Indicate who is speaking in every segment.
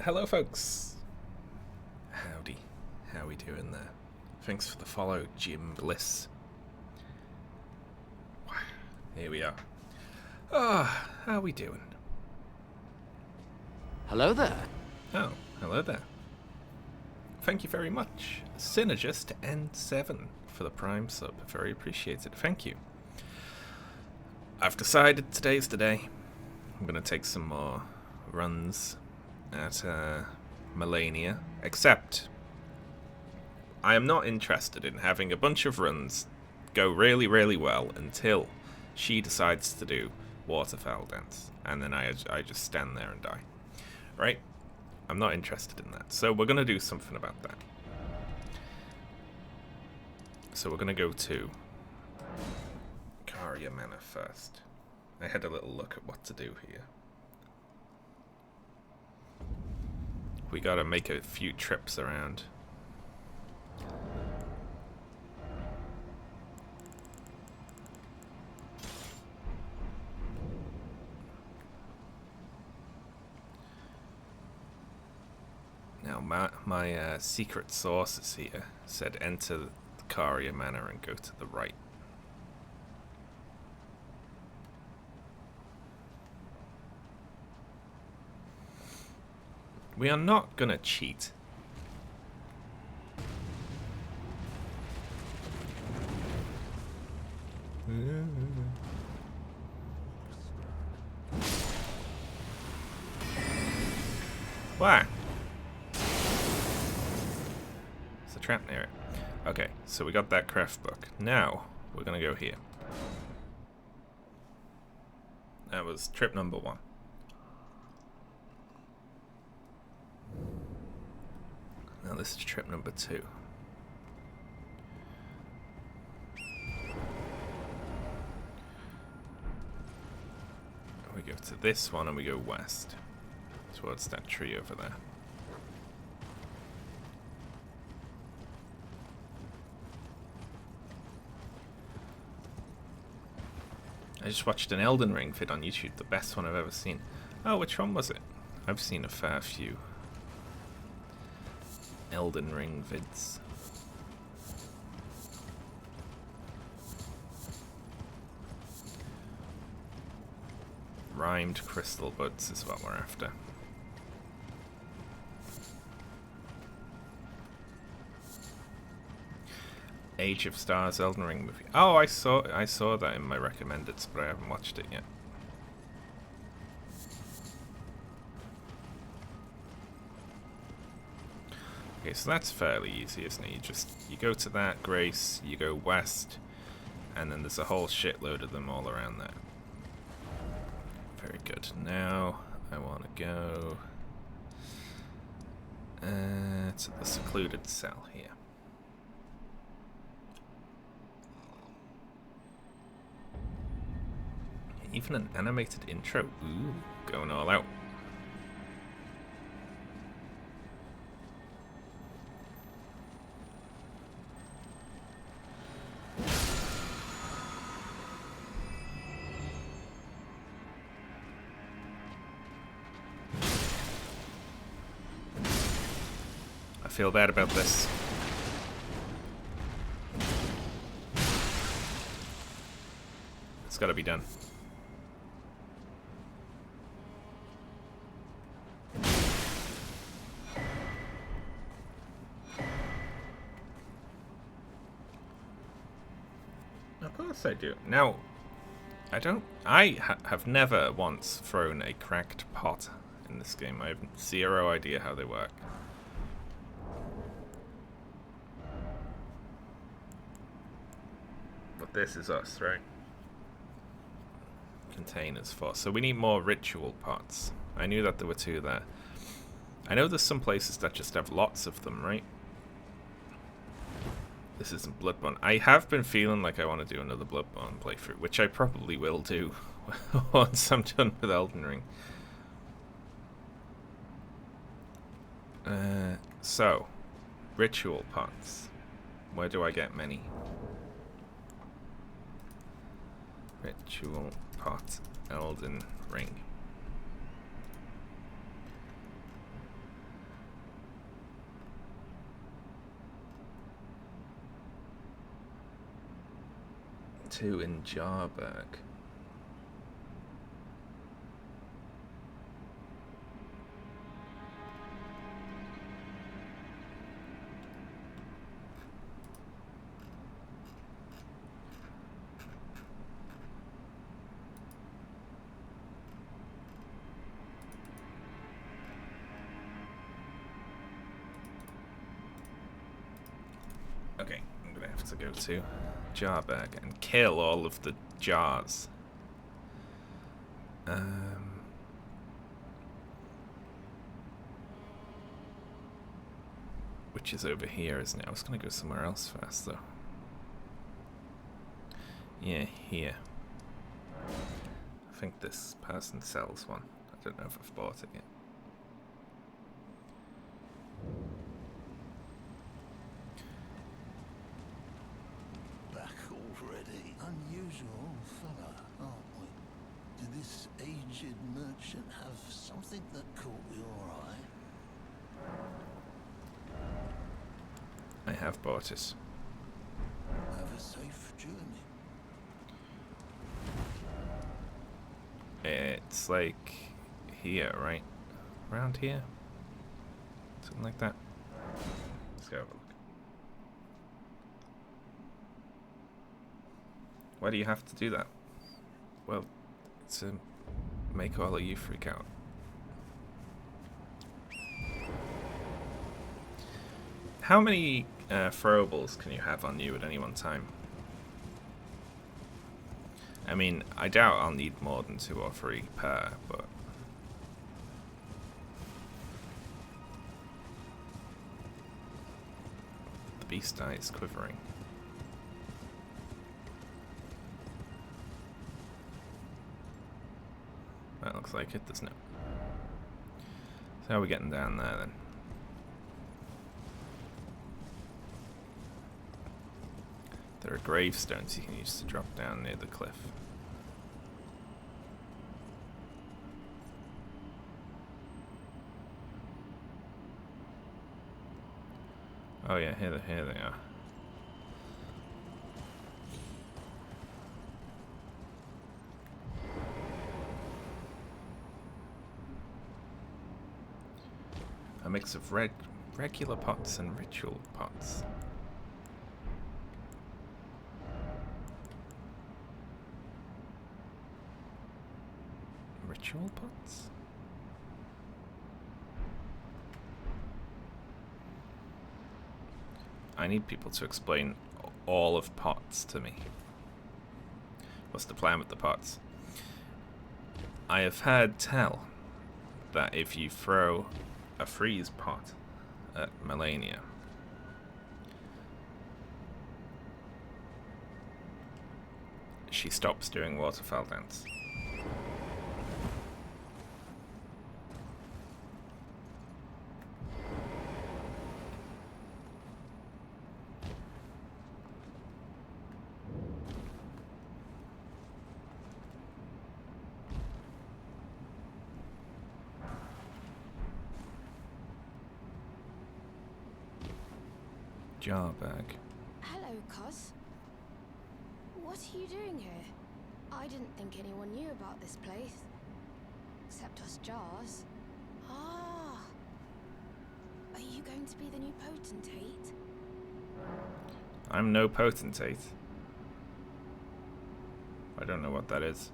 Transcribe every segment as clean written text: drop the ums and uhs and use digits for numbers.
Speaker 1: Hello, folks. Howdy. How we doing there? Thanks for the follow, Jim Bliss. Here we are. How we doing?
Speaker 2: Hello there.
Speaker 1: Oh, hello there. Thank you very much, Synergist N7, for the Prime sub. Very appreciated. Thank you. I've decided today's the day. I'm gonna take some more runs at Melania, except I am not interested in having a bunch of runs go really, really well until she decides to do waterfowl dance, and then I just stand there and die. Right? I'm not interested in that. So we're going to do something about that. So we're going to go to Caria Manor first. I had a little look at what to do here. We got to make a few trips around. Now, my secret sources here said enter the Caria Manor and go to the right. We are not gonna cheat. Why? There's a trap near it. Okay, so we got that craft book. Now, we're gonna go here. That was trip number 1. Now this is trip number 2. We go to this one and we go west. Towards that tree over there. I just watched an Elden Ring vid on YouTube, the best one I've ever seen. Oh, which one was it? I've seen a fair few Elden Ring vids. Rhymed crystal buds is what we're after. Age of Stars Elden Ring movie. Oh, I saw that in my recommendeds, but I haven't watched it yet. Okay, so that's fairly easy, isn't it? You go to that, Grace, you go west, and then there's a whole shitload of them all around there. Very good. Now I want to go to the secluded cell here. Even an animated intro. Ooh, going all out. I feel bad about this. It's got to be done. Of course I do. Now, I have never once thrown a cracked pot in this game. I have zero idea how they work. But this is us, right? Containers for. So we need more ritual pots. I knew that there were 2 there. I know there's some places that just have lots of them, right? This isn't Bloodborne. I have been feeling like I want to do another Bloodborne playthrough, which I probably will do once I'm done with Elden Ring. So, ritual pots. Where do I get many? Ritual pot, Elden Ring. 2 in Jarberg. Okay, I'm gonna have to go to Jarberg and kill all of the jars. Which is over here, isn't it? I was gonna go somewhere else first, though. Yeah, here. I think this person sells one. I don't know if I've bought it yet.
Speaker 2: Back already? Unusual fella, aren't we? Did this aged merchant have something that caught your eye?
Speaker 1: I have bought it.
Speaker 2: Have a safe journey.
Speaker 1: It's like here, right? Around here? Something like that. Let's go have a look. Why do you have to do that? Well, to make all of you freak out. How many throwables can you have on you at any one time? I mean, I doubt I'll need more than 2 or 3 per, but... The beast eye is quivering. That looks like it, doesn't it? So how are we getting down there then? There are gravestones you can use to drop down near the cliff. Oh yeah, here they are. A mix of regular pots and ritual pots. Ritual pots? I need people to explain all of pots to me. What's the plan with the pots? I have heard tell that if you throw a freeze pot at Melania, she stops doing waterfowl dance. Jarberg.
Speaker 3: Hello, Cos. What are you doing here? I didn't think anyone knew about this place. Except us jars. Ah. Are you going to be the new potentate?
Speaker 1: I'm no potentate. I don't know what that is.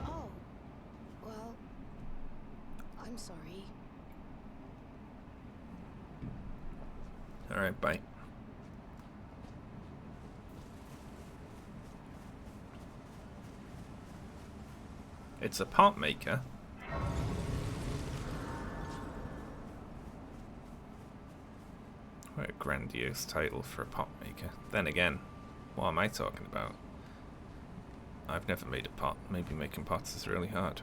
Speaker 3: Oh. Well, I'm sorry.
Speaker 1: Alright, bye. It's a pot maker. What a grandiose title for a pot maker. Then again, what am I talking about? I've never made a pot. Maybe making pots is really hard.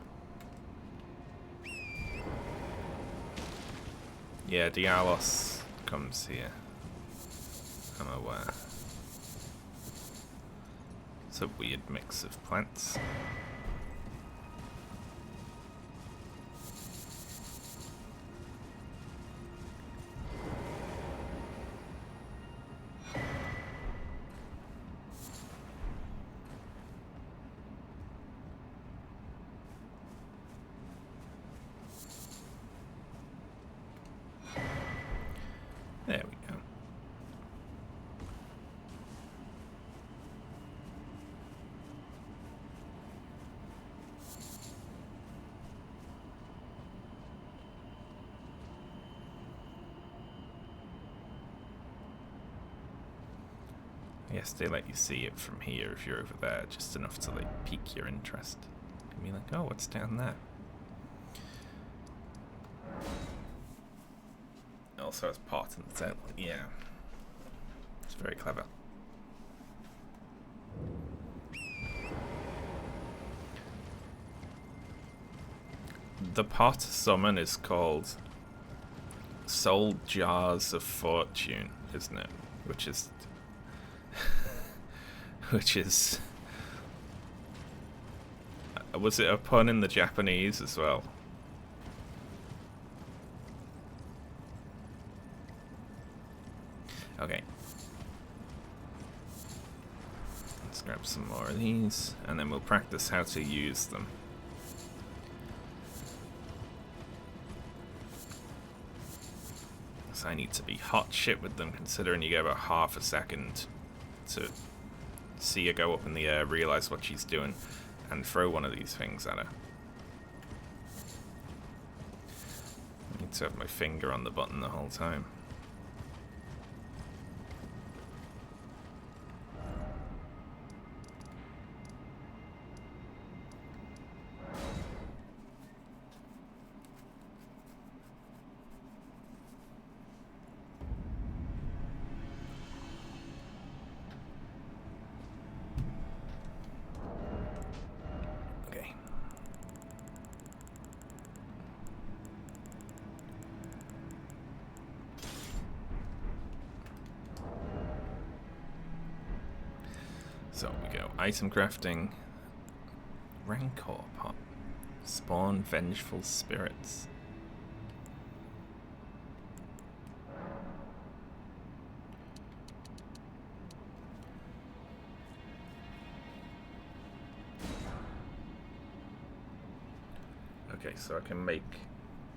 Speaker 1: Yeah, Dialos comes here. I'm aware. It's a weird mix of plants. I guess they let you see it from here if you're over there, just enough to like pique your interest. And be like, oh, what's down there? It also has pot in the tail. Yeah. It's very clever. The pot summon is called Soul Jars of Fortune, isn't it? Which is was it a pun in the Japanese as well? Okay. Let's grab some more of these and then we'll practice how to use them. I need to be hot shit with them, considering you get about half a second to see her go up in the air, realize what she's doing, and throw one of these things at her. I need to have my finger on the button the whole time. So we go item crafting, Rancor pot, spawn vengeful spirits. Okay, so I can make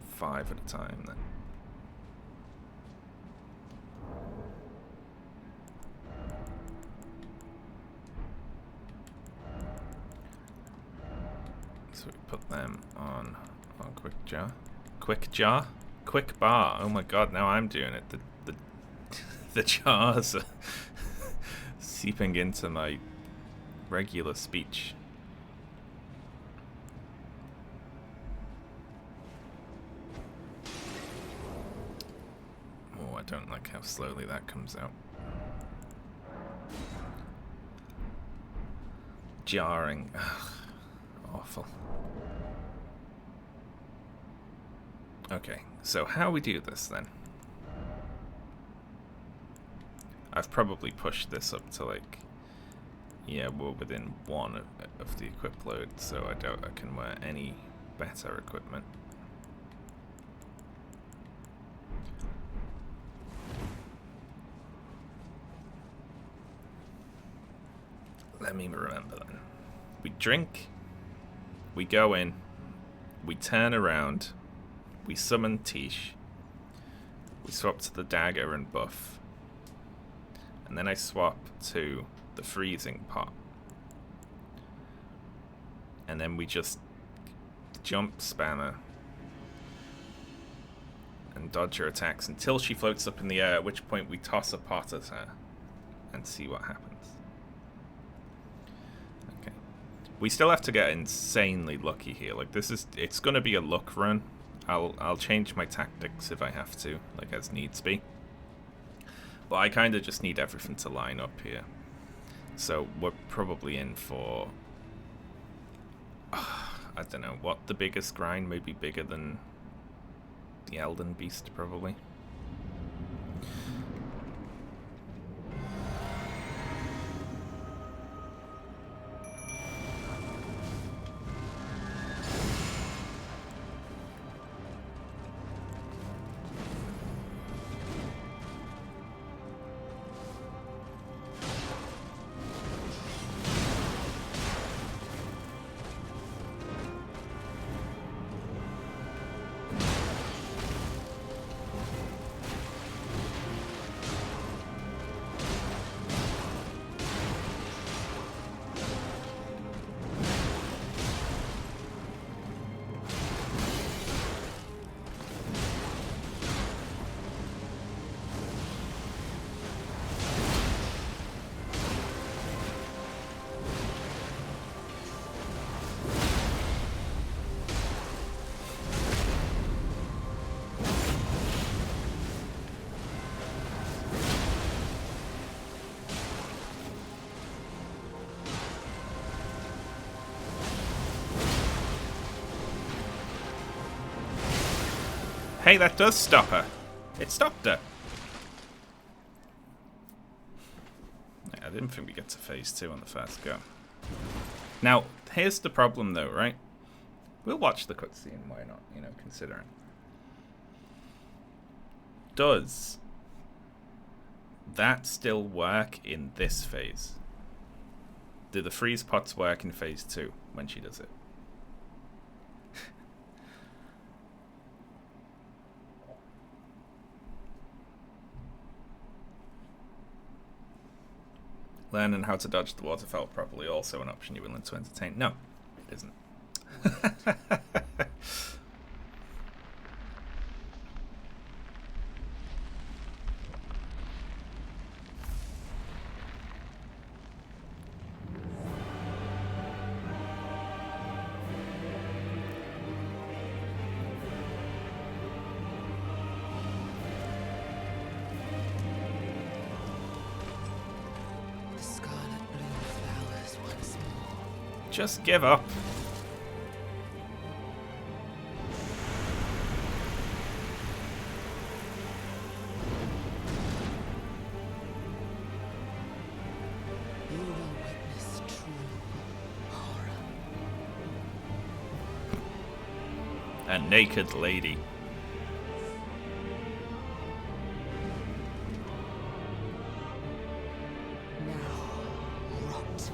Speaker 1: 5 at a time then. So we put them on quick bar. Oh my god, now I'm doing it. The jars are seeping into my regular speech. Oh, I don't like how slowly that comes out. Jarring. Ugh, awful. Okay, so how we do this then? I've probably pushed this up to like, yeah, we're within 1 of the equip load, so I doubt I can wear any better equipment. Let me remember then. We drink, we go in, we turn around, we summon Tish, we swap to the dagger and buff, and then I swap to the freezing pot, and then we just jump spam her and dodge her attacks until she floats up in the air, at which point we toss a pot at her and see what happens. Okay. We still have to get insanely lucky here. Like, it's gonna be a luck run. I'll change my tactics if I have to, like as needs be. But I kind of just need everything to line up here. So we're probably in for, I don't know, what the biggest grind, maybe bigger than the Elden Beast, probably. Hey, that does stop her. It stopped her. Yeah, I didn't think we get to phase 2 on the first go. Now, here's the problem though, right? We'll watch the cutscene, why not, you know, considering. Does that still work in this phase? Do the freeze pots work in phase 2 when she does it? Learning how to dodge the waterfowl properly also an option you're willing to entertain? No, it isn't. Just give up.
Speaker 4: You will witness true horror.
Speaker 1: A naked lady.
Speaker 4: Now, rot.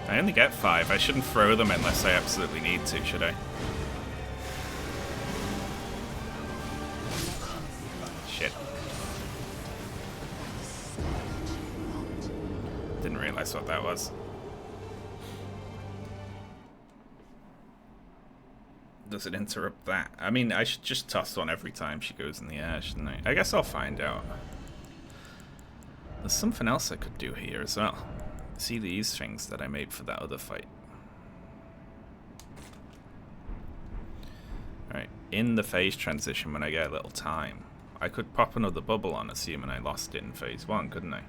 Speaker 1: I only get 5. I shouldn't throw them unless I absolutely need to, should I? Shit. Didn't realize what that was. Does it interrupt that? I mean, I should just toss one every time she goes in the air, shouldn't I? I guess I'll find out. There's something else I could do here as well. See these things that I made for that other fight. Alright, in the phase transition when I get a little time, I could pop another bubble on, assuming I lost it in phase 1, couldn't I?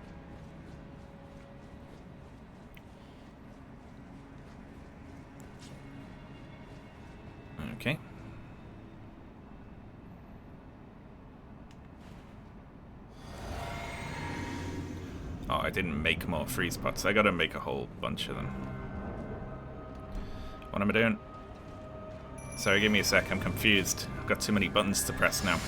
Speaker 1: Okay. Oh, I didn't make more freeze pots. I gotta make a whole bunch of them. What am I doing? Sorry, give me a sec. I'm confused. I've got too many buttons to press now.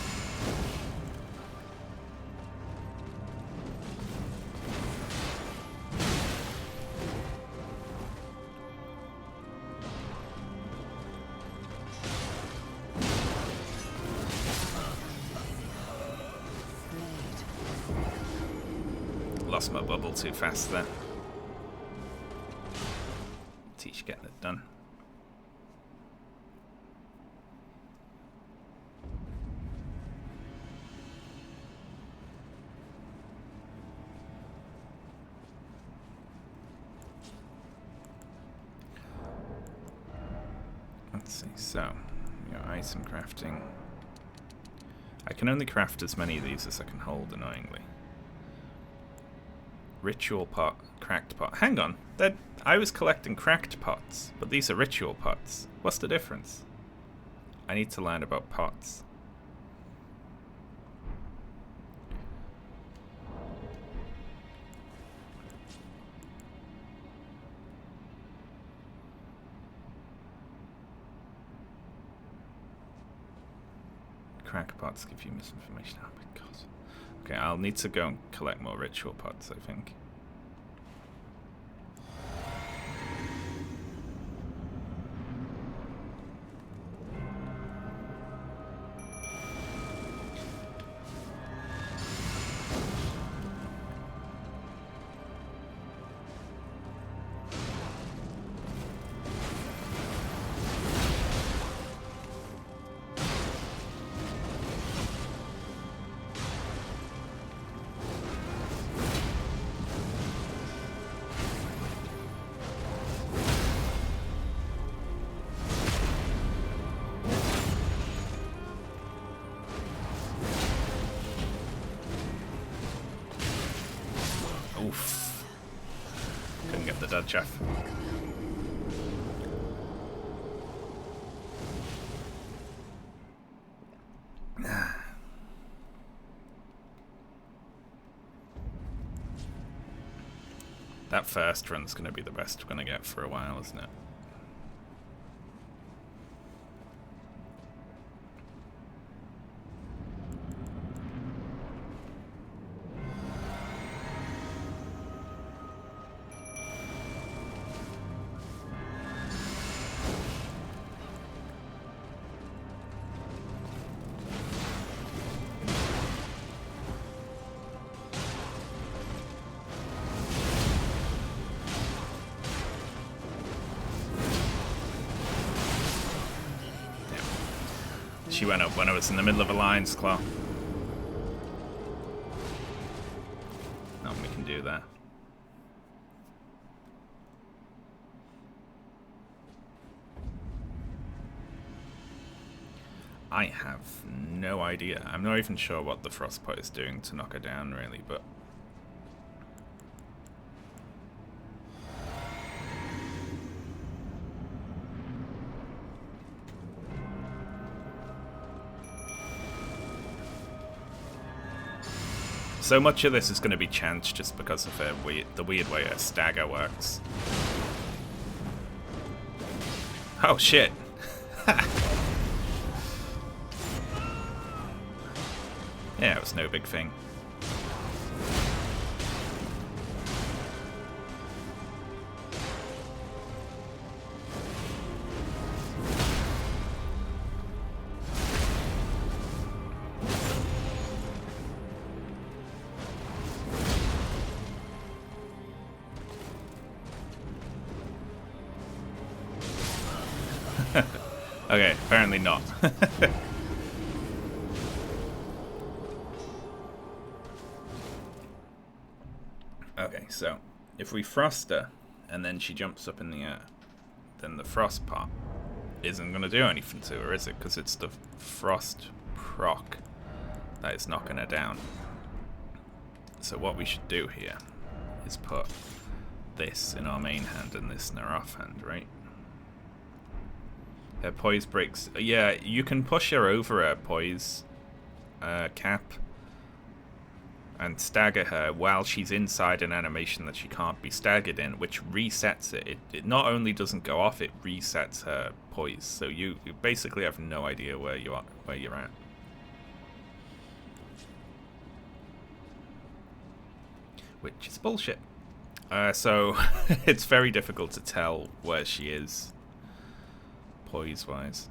Speaker 1: Lost my bubble too fast there. Teach getting it done. Let's see, so, item crafting. I can only craft as many of these as I can hold, annoyingly. Ritual pot, cracked pot. Hang on, I was collecting cracked pots, but these are ritual pots. What's the difference? I need to learn about pots. Crack pots give you misinformation. Oh my god. Okay, I'll need to go and collect more ritual pots, I think. Jeff. That first run's going to be the best we're going to get for a while, isn't it? She went up when I was in the middle of a lion's claw. No, we can do that. I have no idea. I'm not even sure what the frostbite is doing to knock her down, really, but... So much of this is going to be chance just because of the weird way a stagger works. Oh shit! Yeah, it was no big thing. Okay, apparently not. Okay, so if we frost her and then she jumps up in the air, then the frost part isn't going to do anything to her, is it? Because it's the frost proc that is knocking her down. So what we should do here is put this in our main hand and this in our offhand, right? Her poise breaks. Yeah, you can push her over her poise cap and stagger her while she's inside an animation that she can't be staggered in, which resets it. It not only doesn't go off, it resets her poise. So you basically have no idea where you're at. Which is bullshit. So it's very difficult to tell where she is poise-wise.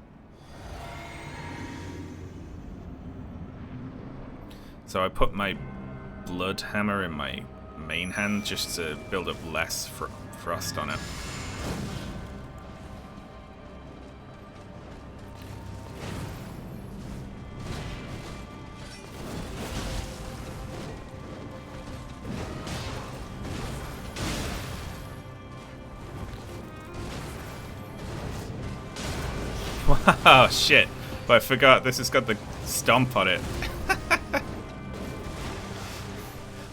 Speaker 1: So I put my blood hammer in my main hand just to build up less frost on it. Oh shit, but I forgot this has got the stomp on it.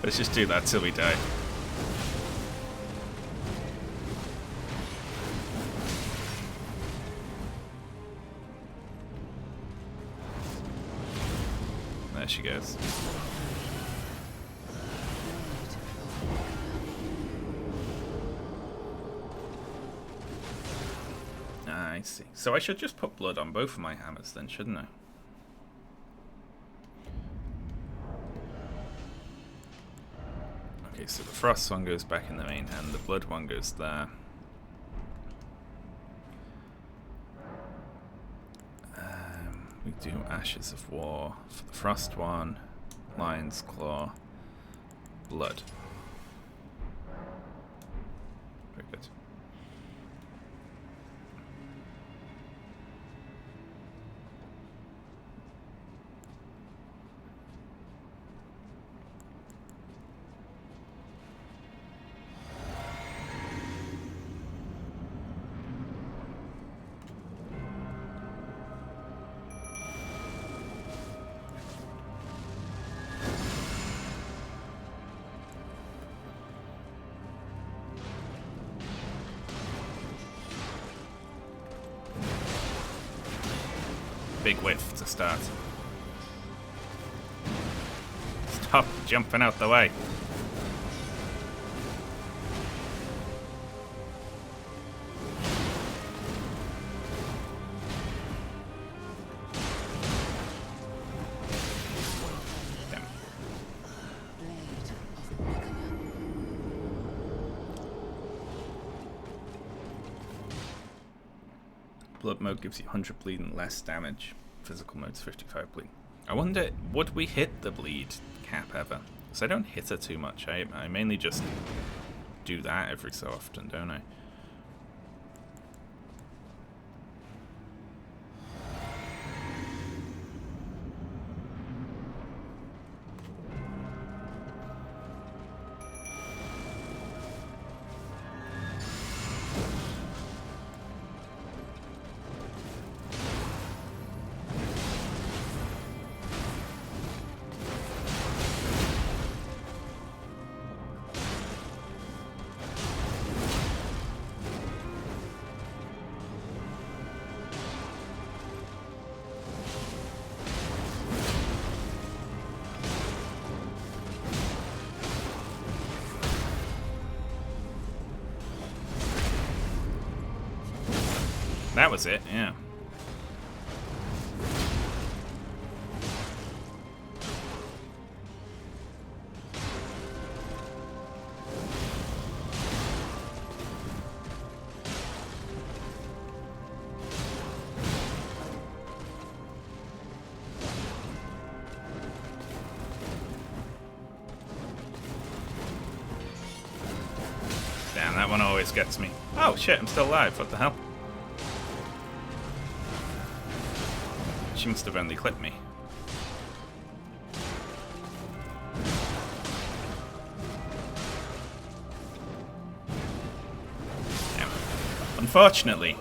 Speaker 1: Let's just do that till we die. There she goes. I see. So I should just put blood on both of my hammers then, shouldn't I? Okay, so the frost one goes back in the main hand, the blood one goes there. We do Ashes of War for the frost one, Lion's Claw, blood. Very good. Big whiff to start. Stop jumping out the way. Damn.
Speaker 4: Blade of Mecca.
Speaker 1: Blood mode gives you 100 bleed and less damage. Physical mode's 55 bleed. I wonder, would we hit the bleed cap ever? Because I don't hit it too much. I mainly just do that every so often, don't I? That was it, yeah. Damn, that one always gets me. Oh shit, I'm still alive. What the hell? She must have only clipped me. Yeah. Unfortunately,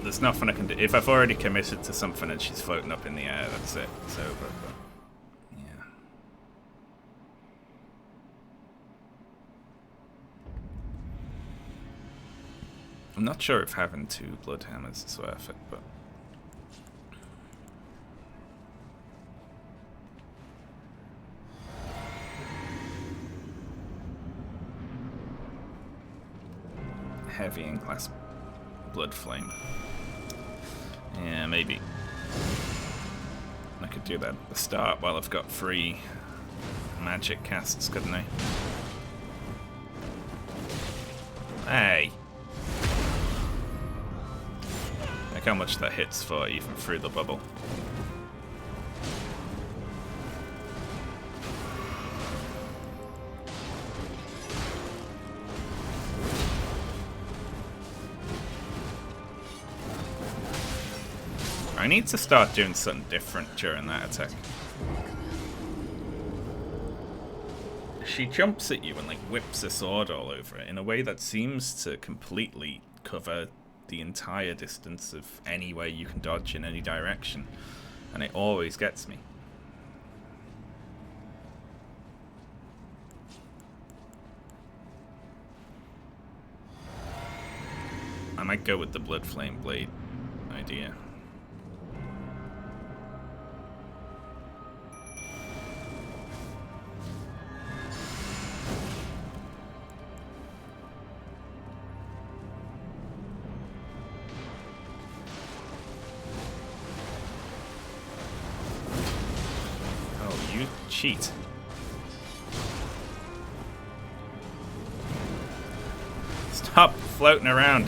Speaker 1: there's nothing I can do. If I've already committed to something and she's floating up in the air, that's it. It's over. But yeah. I'm not sure if having 2 blood hammers is worth it, but heavy in class blood flame. Yeah, maybe. I could do that at the start while I've got 3 magic casts, couldn't I? Hey! Look how much that hits for even through the bubble. I need to start doing something different during that attack. She jumps at you and like whips a sword all over it in a way that seems to completely cover the entire distance of any way you can dodge in any direction, and it always gets me. I might go with the Blood Flame Blade idea. Cheat. Stop floating around.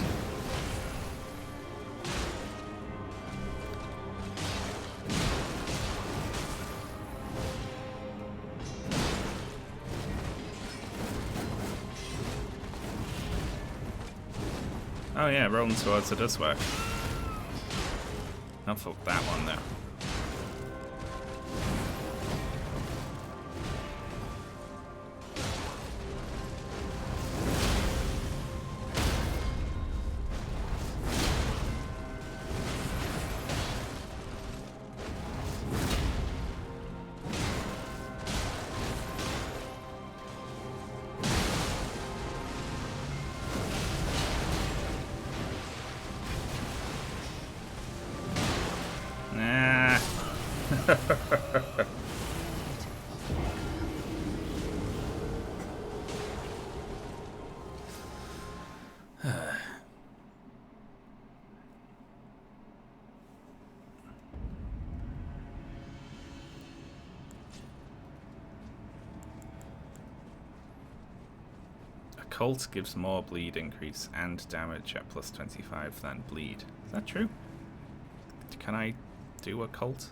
Speaker 1: Oh yeah, rolling swords, it does work. Not for that one though. Cult gives more bleed increase and damage at plus 25 than bleed. Is that true? Can I do a cult?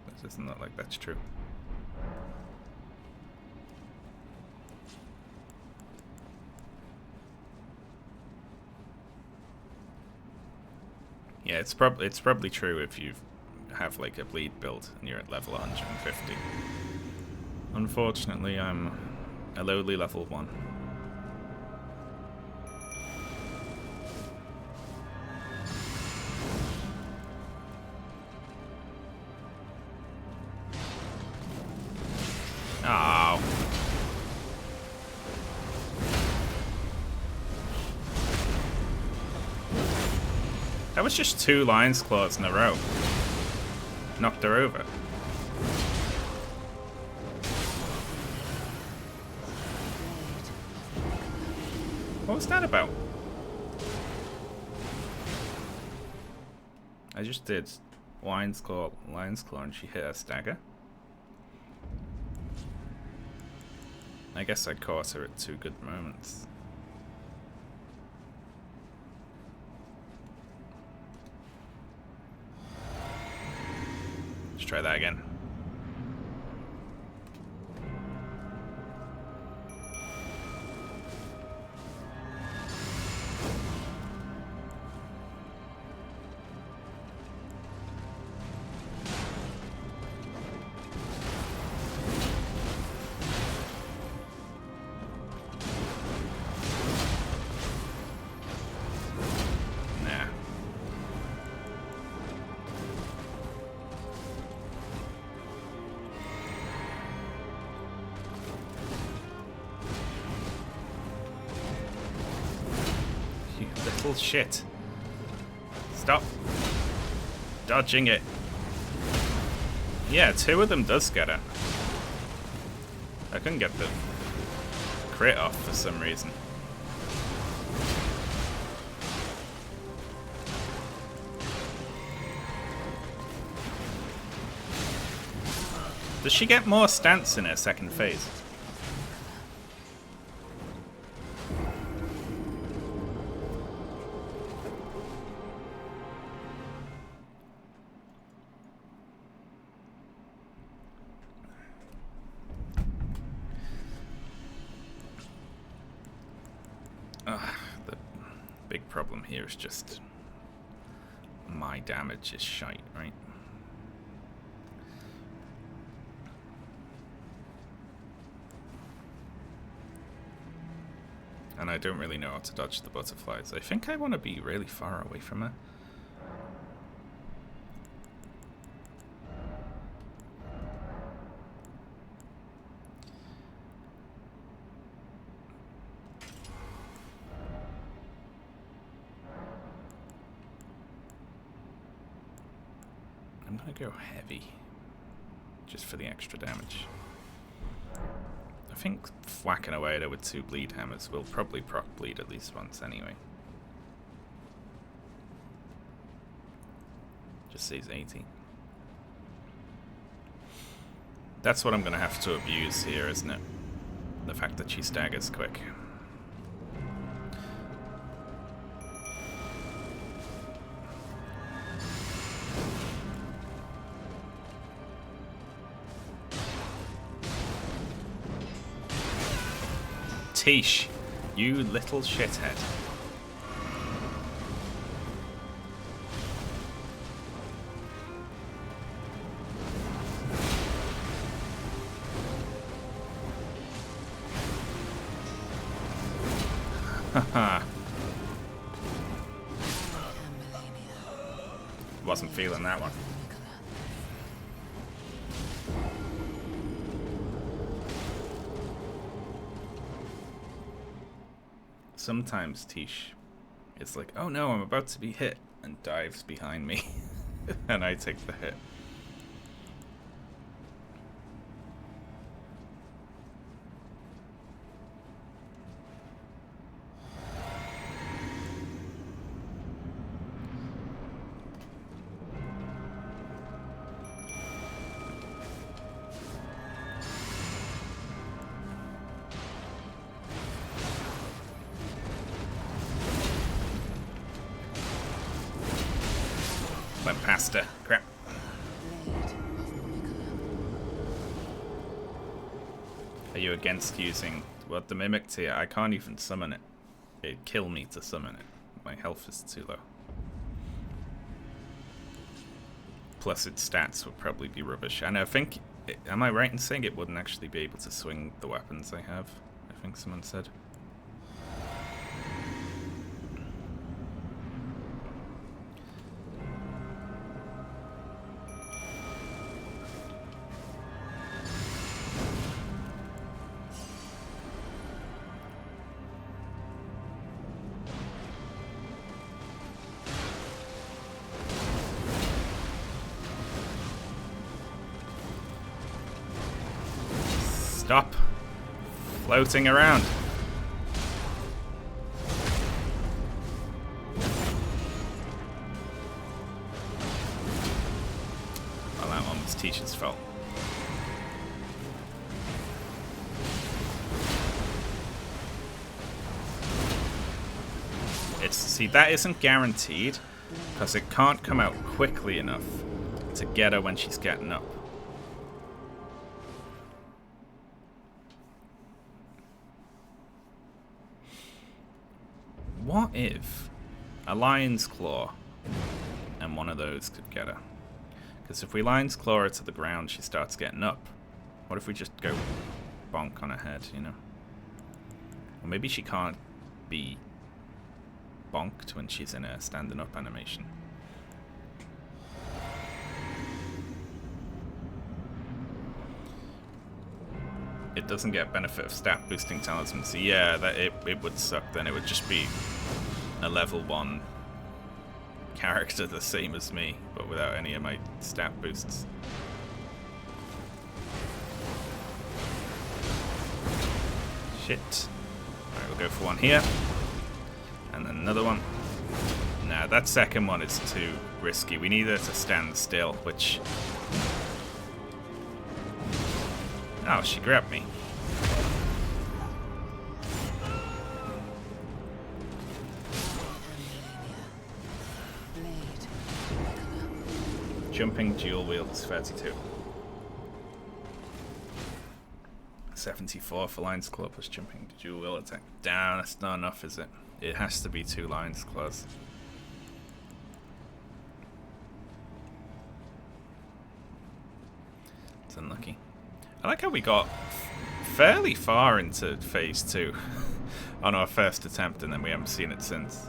Speaker 1: This doesn't look like that's true. Yeah, it's probably true if you have like a bleed build and you're at level 150. Unfortunately, I'm a lowly level 1. Oh. That was just 2 Lion's Claws in a row. Knocked her over. What was that about? I just did Lion's Claw, and she hit a stagger. I guess I caught her at 2 good moments. Let's try that again. Shit. Stop dodging it. Yeah, 2 of them does get it. I couldn't get the crit off for some reason. Does she get more stance in her second phase? The big problem here is just my damage is shite, right? And I don't really know how to dodge the butterflies. I think I want to be really far away from her. I'm gonna go heavy, just for the extra damage. I think whacking away at her with 2 bleed hammers will probably proc bleed at least once anyway. Just says 80. That's what I'm gonna have to abuse here, isn't it? The fact that she staggers quick. Tish, you little shithead. Haha. What? Wasn't feeling that one. Sometimes Tish is like, oh no, I'm about to be hit, and dives behind me, and I take the hit. Went past her. Crap. Are you against using what the mimic tier? I can't even summon it. It'd kill me to summon it. My health is too low. Plus its stats would probably be rubbish. And I think, am I right in saying it wouldn't actually be able to swing the weapons I have? I think someone said. Stop floating around. Well, that one was Tisha's fault. See, that isn't guaranteed because it can't come out quickly enough to get her when she's getting up. What if a lion's claw and one of those could get her? Because if we lion's claw her to the ground, she starts getting up. What if we just go bonk on her head, you know? Or maybe she can't be bonked when she's in a standing up animation. It doesn't get benefit of stat boosting talisman, so yeah, that it would suck then. It would just be a level 1 character the same as me, but without any of my stat boosts. Shit. Alright, we'll go for one here. And then another one. Nah, that second one is too risky. We need her to stand still, which... Oh, she grabbed me. Jumping dual wield is 32. 74 for Lion's Claw plus jumping dual wield attack. Damn, that's not enough, is it? It has to be 2 Lion's Claws. It's unlucky. I like how we got fairly far into phase 2 on our first attempt, and then we haven't seen it since.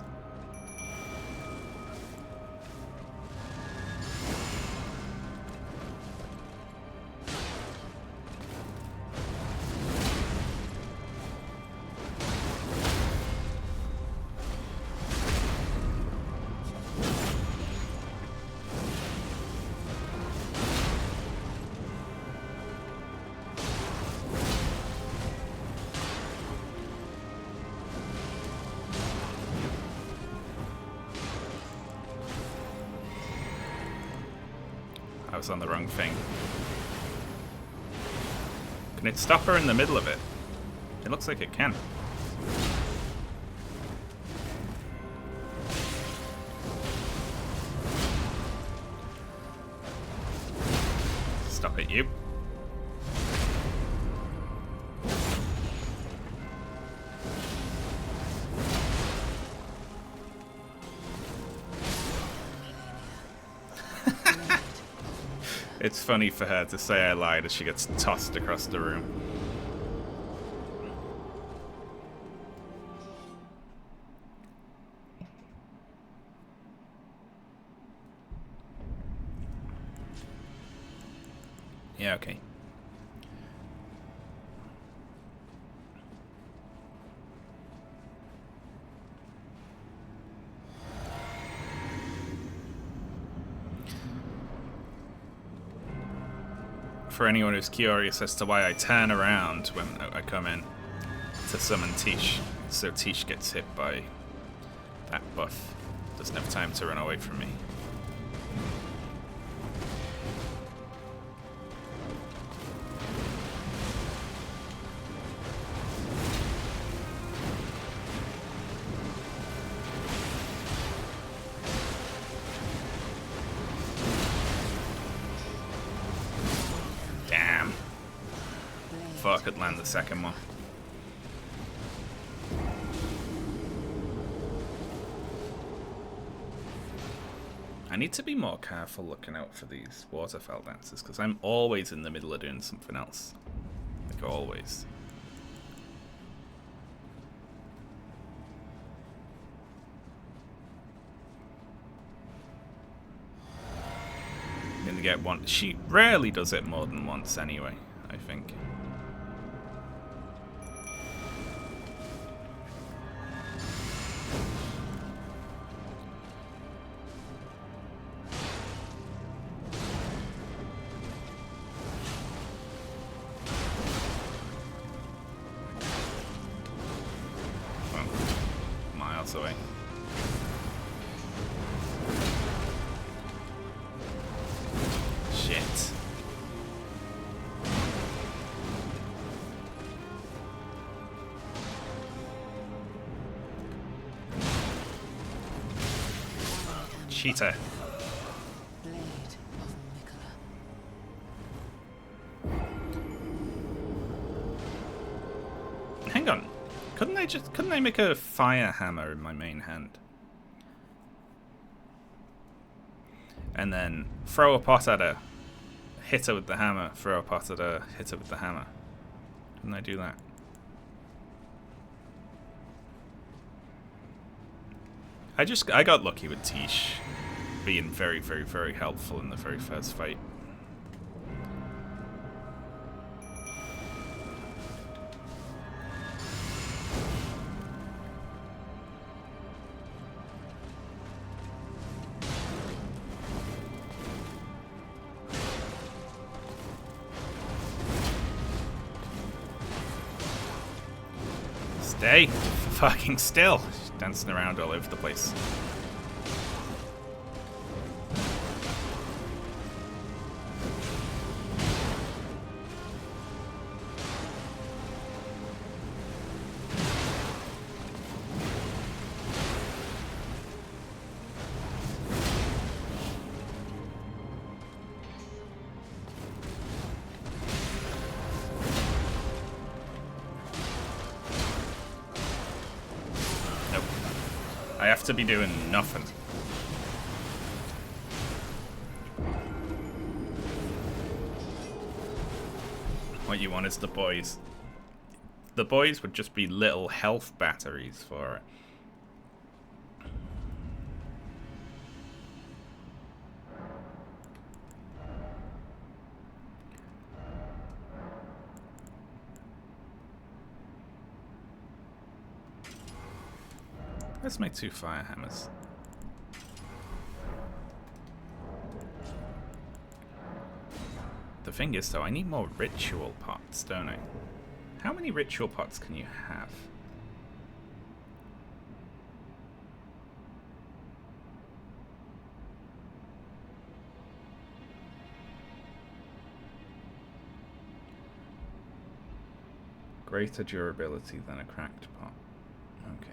Speaker 1: I was on the wrong thing. Can it stop her in the middle of it? It looks like it can. Stop it, you. It's funny for her to say I lied as she gets tossed across the room. Yeah, okay. For anyone who's curious as to why I turn around when I come in to summon Tish, so Tish gets hit by that buff. Doesn't have time to run away from me. Damn. Thought I could land the second one. I need to be more careful looking out for these waterfall dancers because I'm always in the middle of doing something else. Like always. I'm gonna get one. She rarely does it more than once anyway, I think. Away. Shit. Cheater.
Speaker 4: Blade of Nicola.
Speaker 1: Hang on. Couldn't I make a fire hammer in my main hand? And then throw a pot at her, hit her with the hammer, throw a pot at her, hit her with the hammer. Couldn't I do that? I got lucky with Tish being very, very, very helpful in the very first fight. Stay fucking still. She's dancing around all over the place. I have to be doing nothing. What you want is the boys. The boys would just be little health batteries for it. Let's make 2 fire hammers. The thing is, though, I need more ritual pots, don't I? How many ritual pots can you have? Greater durability than a cracked pot. Okay.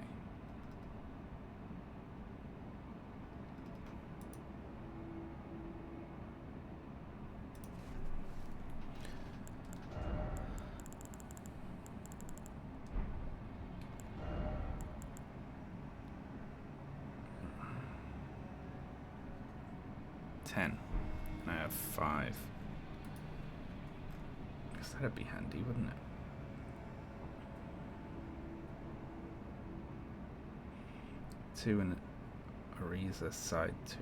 Speaker 1: And I have 5. Guess that'd be handy, wouldn't it? Two in Ariza side 2.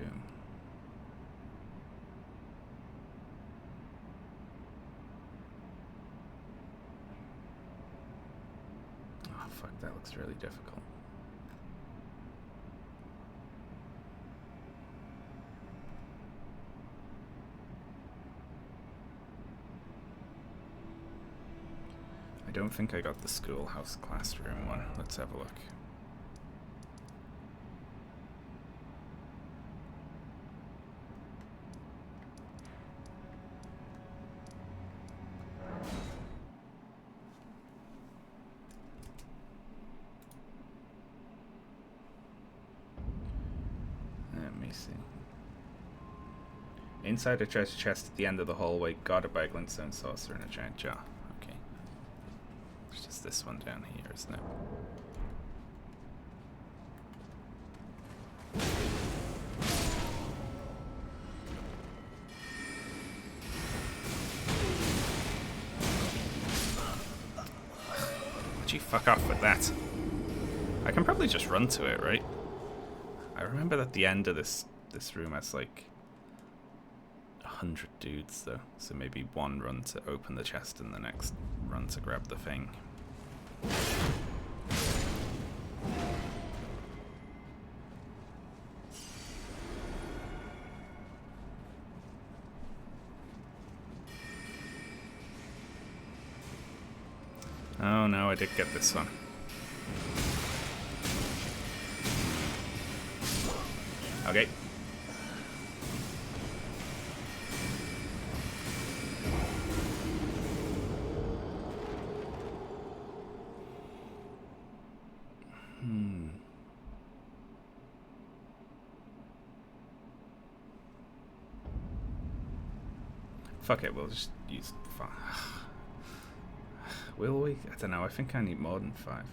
Speaker 1: That looks really difficult. I don't think I got the schoolhouse classroom one. Let's have a look. Let me see. Inside a treasure chest at the end of the hallway, guarded by a glintstone saucer and a giant jar. Okay. It's just this one down here, isn't it? Would you fuck off with that? I can probably just run to it, right? I remember that the end of this room has like 100 dudes though, so maybe one run to open the chest and the next run to grab the thing. Oh no, I did get this one. Okay. Fuck it, we'll just use 5. Will we? I don't know, I think I need more than 5.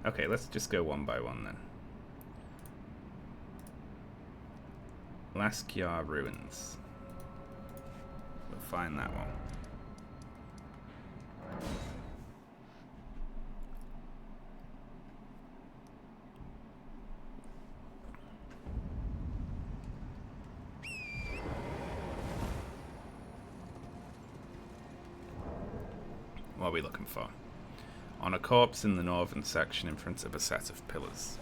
Speaker 1: Okay, let's just go one by one then. Laskyar Ruins. We'll find that one. What are we looking for? On a corpse in the northern section in front of a set of pillars.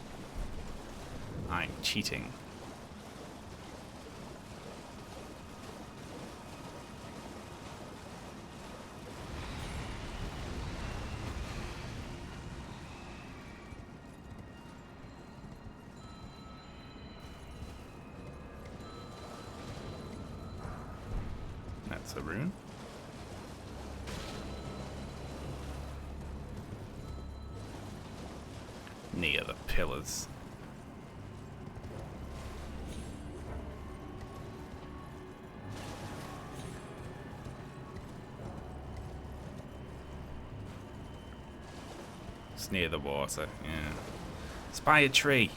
Speaker 1: I'm cheating. That's a rune. Near the pillars. It's near the water, yeah. Spy a tree.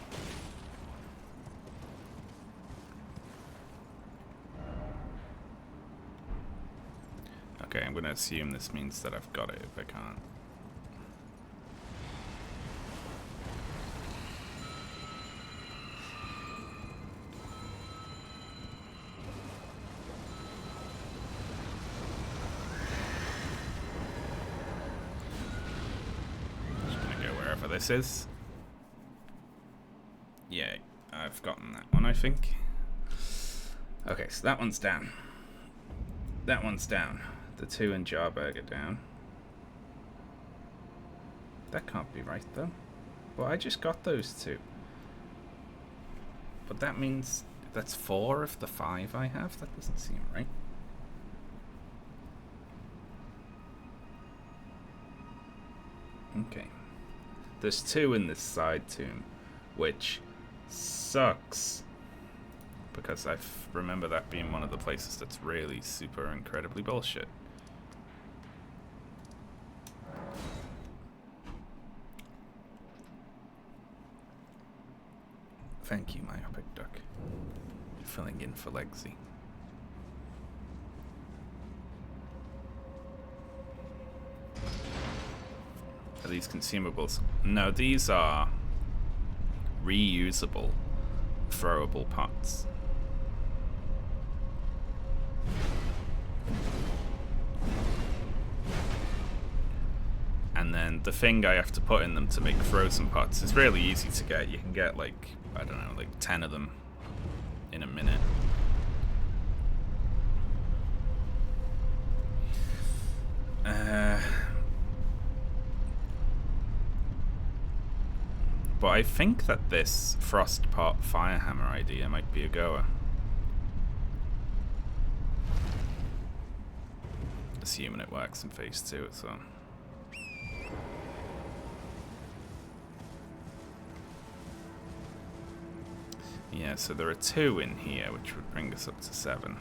Speaker 1: Okay, I'm gonna assume this means that I've got it if I can't. This is. Yeah, I've gotten that one, I think. Okay, so that one's down. That one's down. The 2 in Jarberg are down. That can't be right, though. Well, I just got those 2. But that means that's 4 of the 5 I have? That doesn't seem right. Okay. There's 2 in this side tomb, which sucks. Because I remember that being one of the places that's really super incredibly bullshit. Thank you, Myopic Duck. Filling in for Legsy. Are these consumables? No, these are reusable, throwable pots. And then the thing I have to put in them to make frozen pots is really easy to get. You can get like, I don't know, like 10 of them in a minute. But I think that this frost pot firehammer idea might be a goer. Assuming it works in phase 2 as well. Yeah, so there are 2 in here, which would bring us up to 7.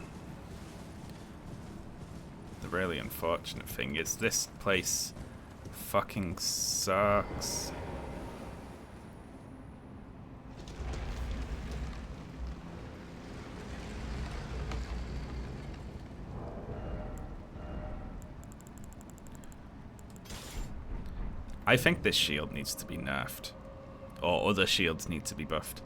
Speaker 1: The really unfortunate thing is this place fucking sucks. I think this shield needs to be nerfed. Or other shields need to be buffed.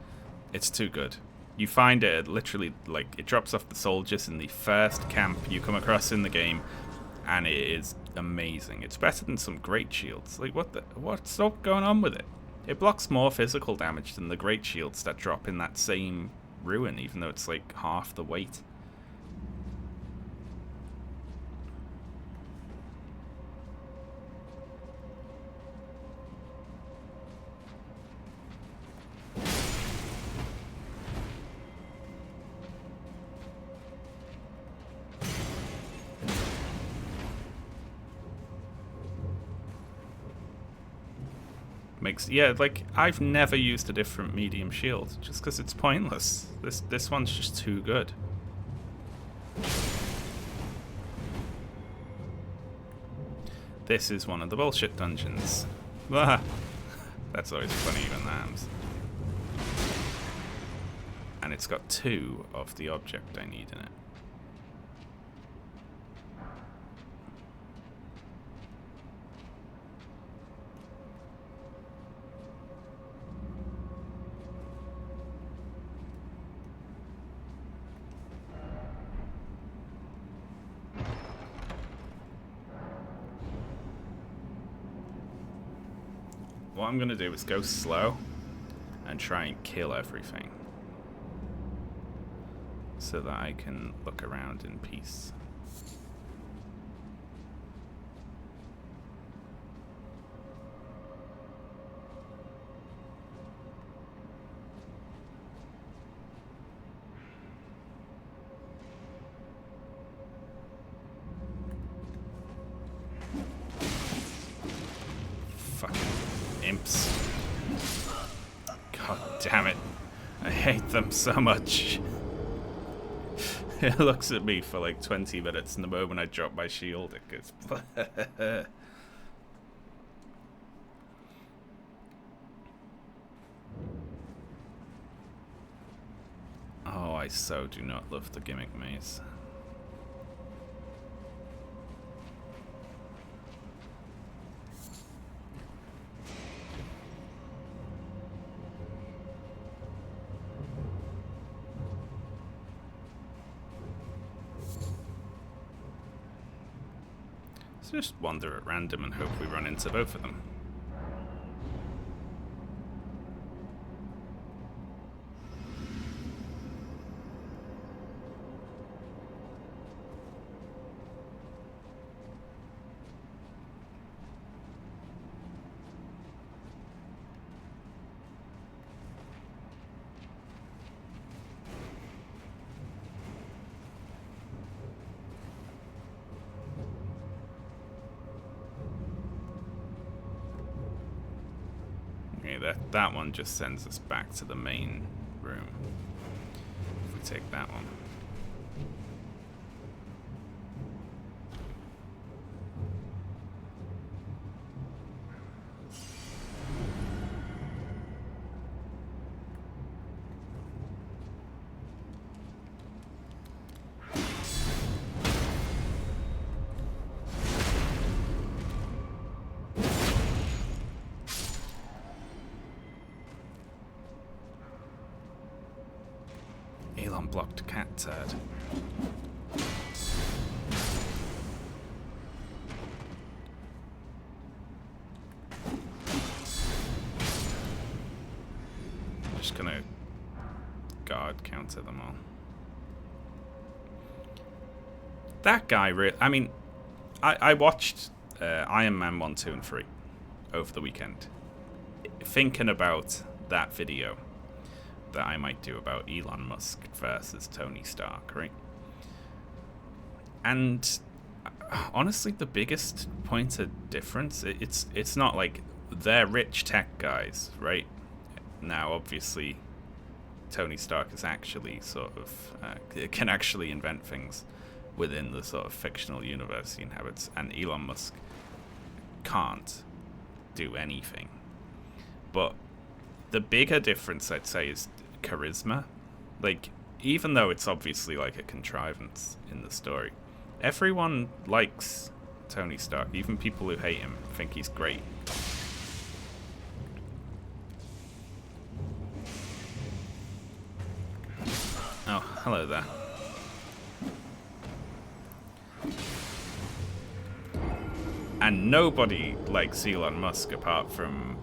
Speaker 1: It's too good. You find it literally, like, it drops off the soldiers in the first camp you come across in the game, and it is amazing. It's better than some great shields. Like, what's going on with it? It blocks more physical damage than the great shields that drop in that same ruin, even though it's like half the weight. Yeah, like, I've never used a different medium shield just because it's pointless. This one's just too good. This is one of the bullshit dungeons. That's always funny when that happens. And it's got 2 of the object I need in it. What I'm going to do is go slow and try and kill everything so that I can look around in peace. Imps. God damn it. I hate them so much. It looks at me for like 20 minutes, and the moment I drop my shield, it goes... Oh, I so do not love the gimmick maze. Just wander at random and hope we run into both of them. That one just sends us back to the main room. If we take that one. Blocked cat turd. just gonna guard counter them all. That guy I mean, I watched Iron Man 1, 2, and 3 over the weekend, thinking about that video that I might do about Elon Musk versus Tony Stark, right? And honestly, the biggest point of difference, it's not like they're rich tech guys, right? Now, obviously, Tony Stark is actually sort of can actually invent things within the sort of fictional universe he inhabits, and Elon Musk can't do anything. But the bigger difference, I'd say, is charisma. Like, even though it's obviously like a contrivance in the story, everyone likes Tony Stark. Even people who hate him think he's great. Oh, hello there. And nobody likes Elon Musk apart from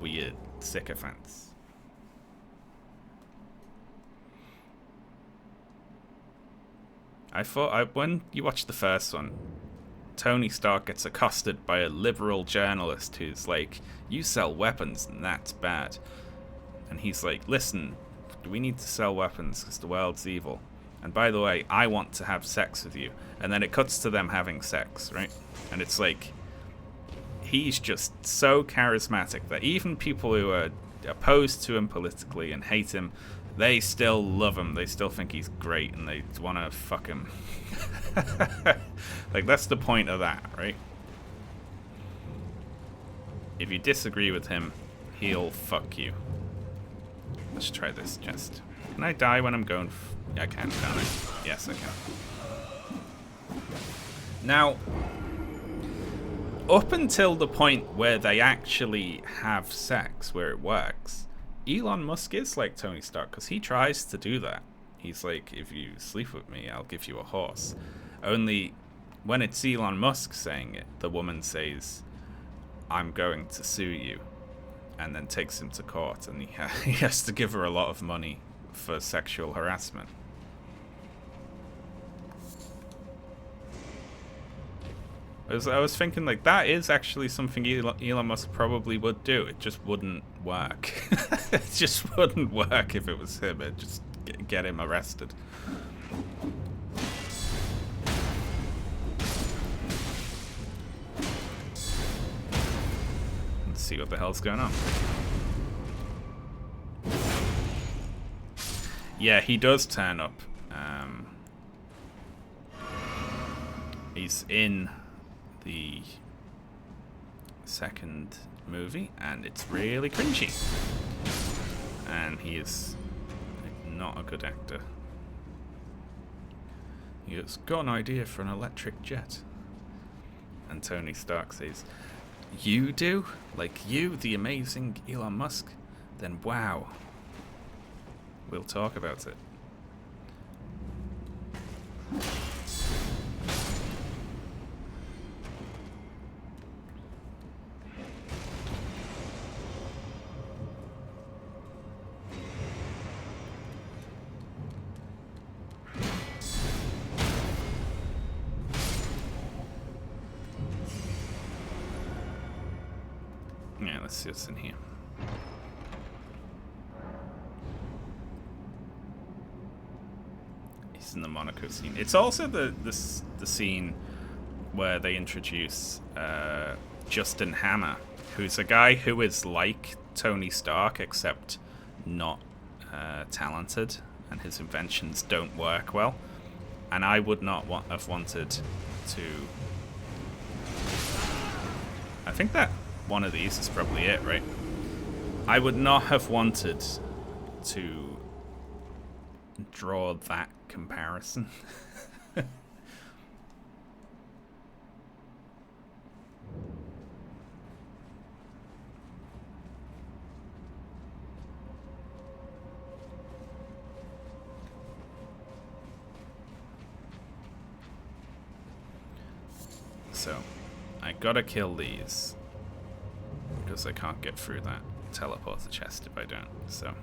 Speaker 1: weird sycophants. I thought, when you watch the first one, Tony Stark gets accosted by a liberal journalist who's like, you sell weapons and that's bad. And he's like, listen, we need to sell weapons because the world's evil. And by the way, I want to have sex with you. And then it cuts to them having sex, right? And it's like, he's just so charismatic that even people who are opposed to him politically and hate him, they still love him. They still think he's great and they want to fuck him. Like, that's the point of that, right? If you disagree with him, he'll fuck you. Let's try this chest. Can I die when I'm going? Yeah, I can, can't I? Yes, I can. Now, up until the point where they actually have sex, where it works, Elon Musk is like Tony Stark, because he tries to do that. He's like, if you sleep with me, I'll give you a horse. Only when it's Elon Musk saying it, the woman says, I'm going to sue you, and then takes him to court, and he has to give her a lot of money for sexual harassment. I was thinking, like, that is actually something Elon Musk probably would do. It just wouldn't work. It just wouldn't work if it was him. It'd just get him arrested. Let's see what the hell's going on. Yeah, he does turn up. He's in the second movie, and it's really cringy. And he is not a good actor. He has got an idea for an electric jet. And Tony Stark says, you do? Like you, the amazing Elon Musk? Then wow. We'll talk about it. Yeah, let's see what's in here. He's in the Monaco scene. It's also the scene where they introduce Justin Hammer, who's a guy who is like Tony Stark, except not talented, and his inventions don't work well. And I would not have wanted to... I think that one of these is probably it, right? I would not have wanted to draw that comparison. So, I gotta kill these, because I can't get through that teleporter chest if I don't, so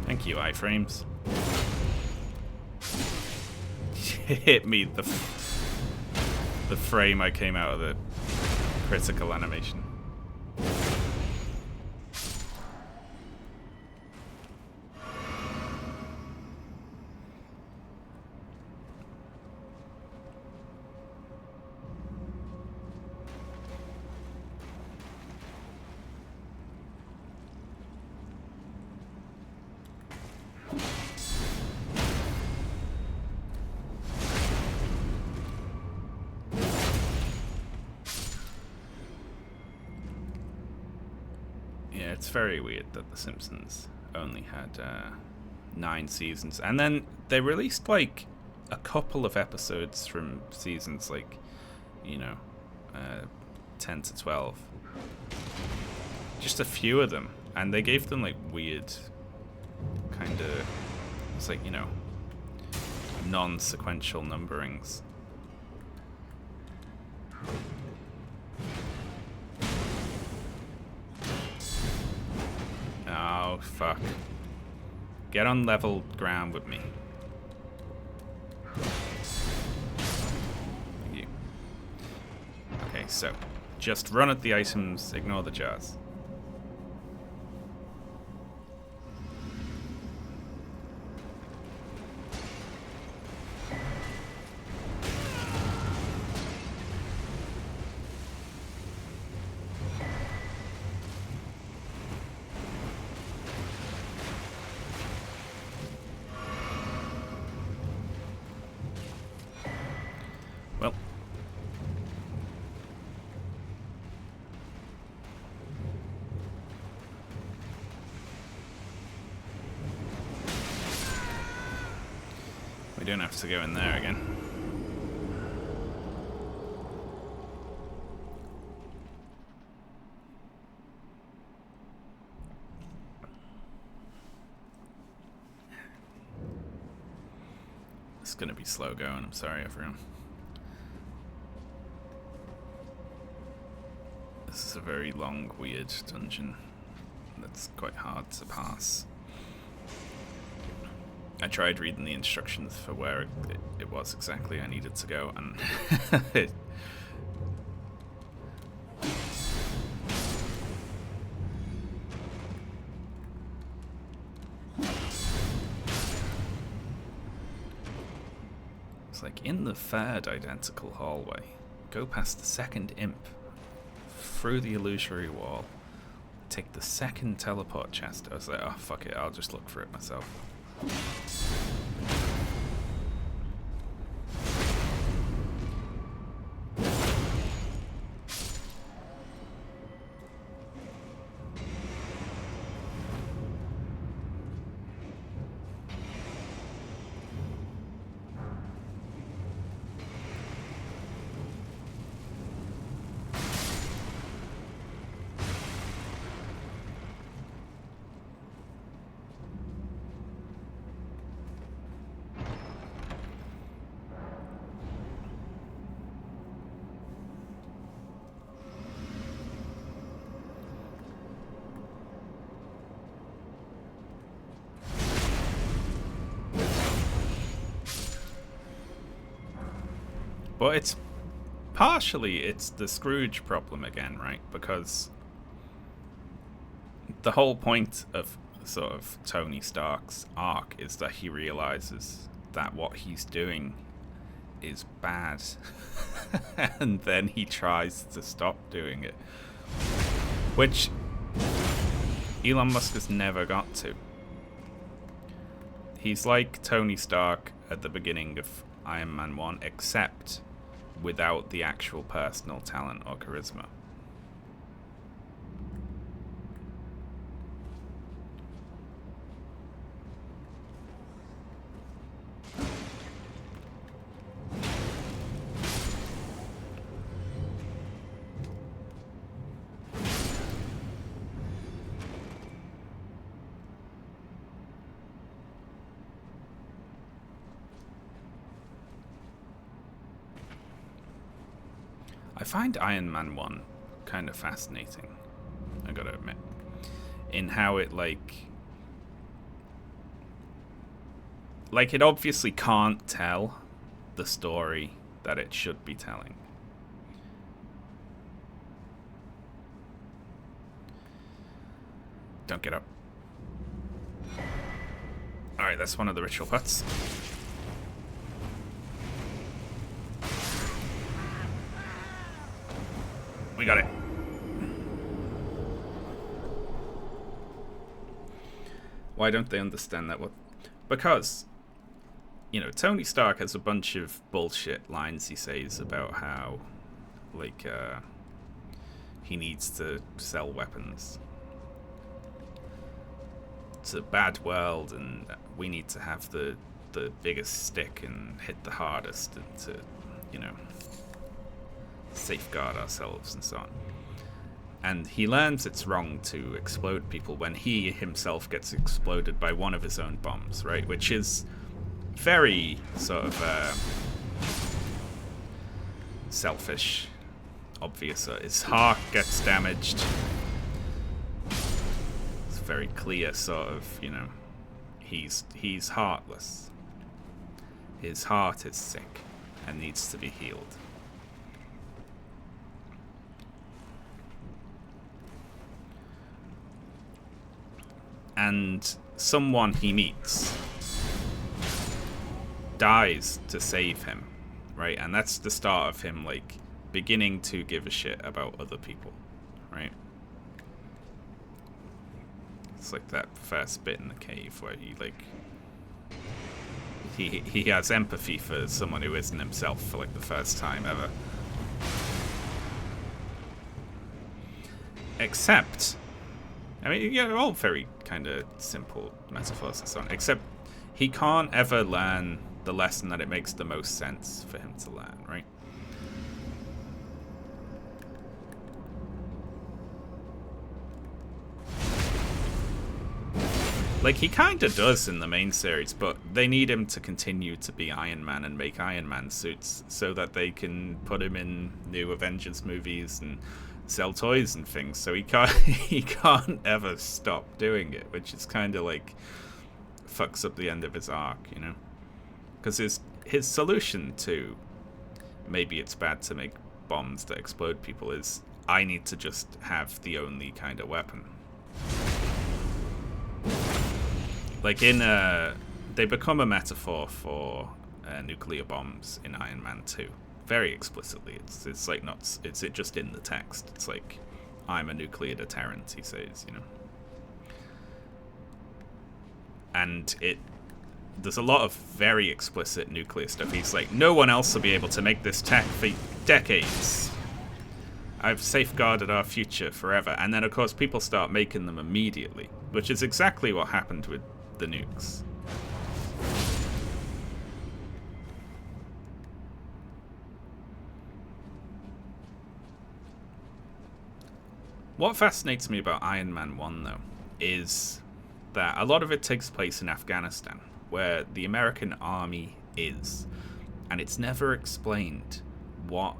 Speaker 1: Thank you, iframes. Hit me the frame I came out of the critical animation. Yeah, it's very weird that The Simpsons only had 9 seasons. And then they released, like, a couple of episodes from seasons, like, you know, 10 to 12. Just a few of them. And they gave them, like, weird kind of, it's like, you know, non-sequential numberings. Oh, fuck. Get on level ground with me. Thank you. Okay, so just run at the items, ignore the jars. Well, we don't have to go in there again. It's gonna be slow going, I'm sorry everyone. This is a very long, weird dungeon that's quite hard to pass. I tried reading the instructions for where it was exactly I needed to go, and it's like in the third identical hallway, go past the second imp, through the illusory wall, take the second teleport chest. I was like, oh fuck it, I'll just look for it myself. But it's the Scrooge problem again, right? Because the whole point of sort of Tony Stark's arc is that he realizes that what he's doing is bad. And then he tries to stop doing it. Which Elon Musk has never got to. He's like Tony Stark at the beginning of Iron Man 1, except without the actual personal talent or charisma. I find Iron Man 1 kind of fascinating, I gotta admit, in how it, like, like, it obviously can't tell the story that it should be telling. Don't get up. Alright, that's one of the ritual huts. We got it. Why don't they understand that? Because, you know, Tony Stark has a bunch of bullshit lines he says about how, like, he needs to sell weapons. It's a bad world, and we need to have the biggest stick and hit the hardest, and to, you know, safeguard ourselves and so on. And he learns it's wrong to explode people when he himself gets exploded by one of his own bombs, right? Which is very sort of selfish, obvious. His heart gets damaged. It's very clear, sort of, you know, he's heartless. His heart is sick and needs to be healed. And someone he meets dies to save him, right? And that's the start of him, like, beginning to give a shit about other people, right? It's like that first bit in the cave where he, like, he has empathy for someone who isn't himself for, like, the first time ever. Except, I mean, yeah, they're all very kind of simple metaphors and so on, except he can't ever learn the lesson that it makes the most sense for him to learn, right? Like, he kind of does in the main series, but they need him to continue to be Iron Man and make Iron Man suits so that they can put him in new Avengers movies and sell toys and things. So he can't ever stop doing it, which is kind of like fucks up the end of his arc, you know? Because his solution to maybe it's bad to make bombs that explode people is, I need to just have the only kind of weapon. Like, they become a metaphor for nuclear bombs in Iron Man 2. Very explicitly. It's like not, it's just in the text. It's like, I'm a nuclear deterrent, he says, you know. And there's a lot of very explicit nuclear stuff. He's like, no one else will be able to make this tech for decades. I've safeguarded our future forever. And then, of course, people start making them immediately, which is exactly what happened with the nukes. What fascinates me about Iron Man 1, though, is that a lot of it takes place in Afghanistan, where the American army is. And it's never explained what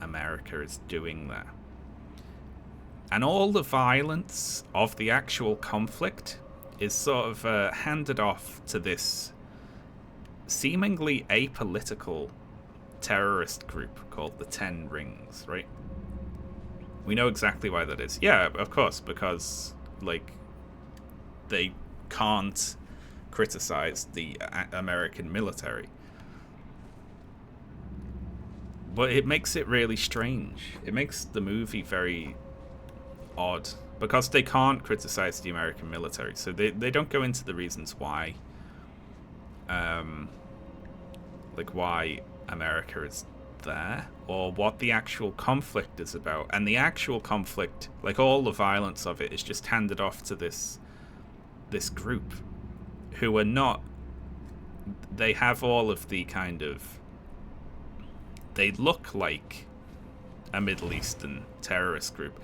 Speaker 1: America is doing there. And all the violence of the actual conflict is sort of handed off to this seemingly apolitical terrorist group called the Ten Rings, right? We know exactly why that is. Yeah, of course, because, like, they can't criticize the American military. But it makes it really strange. It makes the movie very odd, because they can't criticize the American military, so they don't go into the reasons why, like, why America is there, or what the actual conflict is about. And the actual conflict, like, all the violence of it is just handed off to this group who are not, they have all of the kind of, they look like a Middle Eastern terrorist group,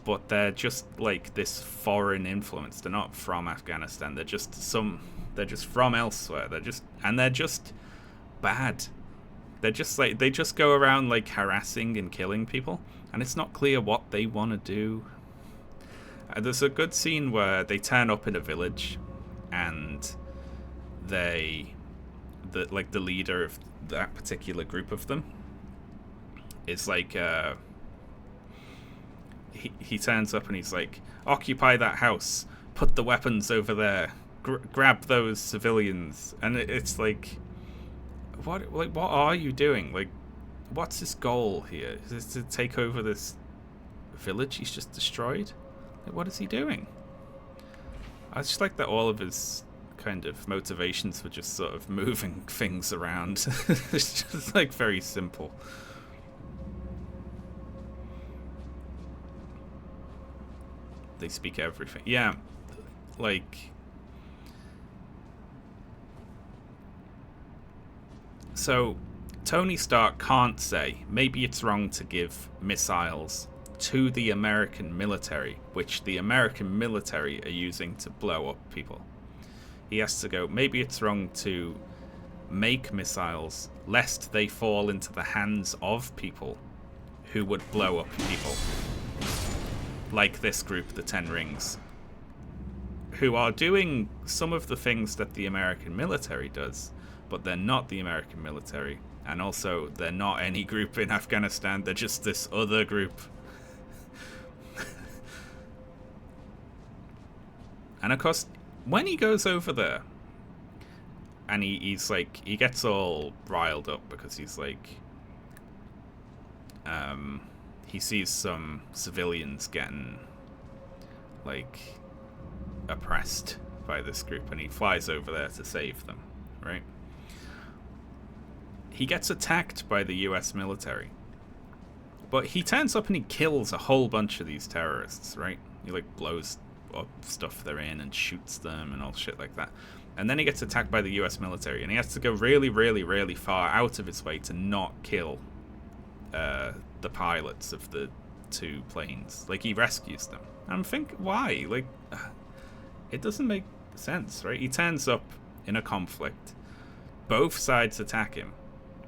Speaker 1: but they're just like this foreign influence. They're not from Afghanistan. They're just from elsewhere. They're just bad. They're just like, they just go around like harassing and killing people, and it's not clear what they want to do. There's a good scene where they turn up in a village, and the leader of that particular group of them is like, he turns up and he's like, occupy that house, put the weapons over there, grab those civilians, and it's like, what are you doing? Like, what's his goal here? Is it to take over this village he's just destroyed? Like, what is he doing? I just like that all of his kind of motivations were just sort of moving things around. It's just like very simple. They speak everything. Yeah, like, so Tony Stark can't say, maybe it's wrong to give missiles to the American military, which the American military are using to blow up people. He has to go, maybe it's wrong to make missiles lest they fall into the hands of people who would blow up people. Like this group, the Ten Rings, who are doing some of the things that the American military does, but they're not the American military, and also they're not any group in Afghanistan, they're just this other group. And of course, when he goes over there, and he's like, he gets all riled up because he's like, he sees some civilians getting, like, oppressed by this group, and he flies over there to save them, right? He gets attacked by the US military, but he turns up and he kills a whole bunch of these terrorists, right? He, like, blows up stuff they're in and shoots them and all shit like that. And then he gets attacked by the US military, and he has to go really, really, really far out of his way to not kill the pilots of the two planes. Like, he rescues them. And I'm thinking, why? Like, it doesn't make sense, right? He turns up in a conflict. Both sides attack him,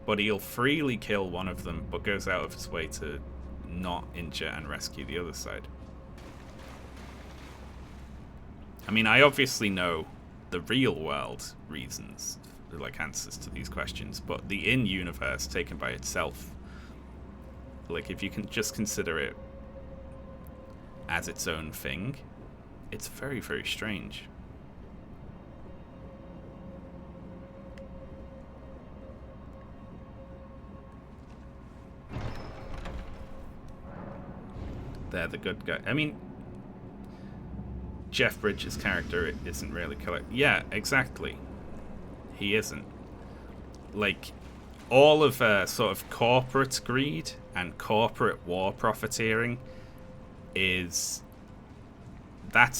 Speaker 1: but he'll freely kill one of them, but goes out of his way to not injure and rescue the other side. I mean, I obviously know the real world reasons, like answers to these questions, but the in-universe taken by itself, like, if you can just consider it as its own thing, it's very, very strange. They're the good guy. I mean, Jeff Bridges' character isn't really correct. Yeah, exactly. He isn't. Like, all of sort of corporate greed and corporate war profiteering that's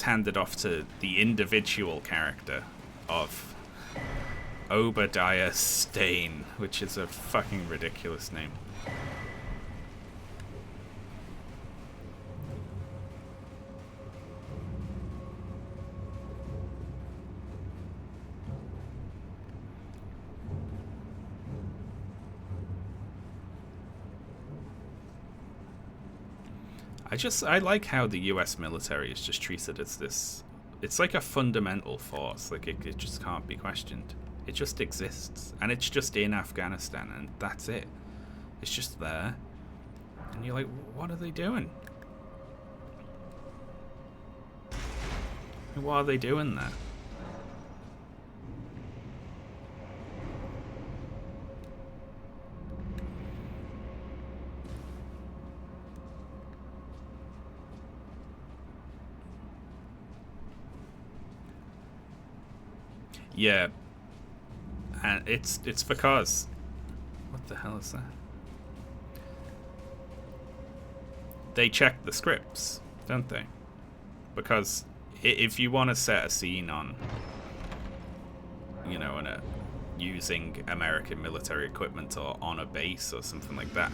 Speaker 1: handed off to the individual character of Obadiah Stane, which is a fucking ridiculous name. I like how the US military is just treated as this, it's like a fundamental force, like it just can't be questioned. It just exists, and it's just in Afghanistan, and that's it. It's just there, and you're like, what are they doing? What are they doing there? Yeah, and it's because, what the hell is that? They check the scripts, don't they? Because if you want to set a scene on, you know, using American military equipment or on a base or something like that,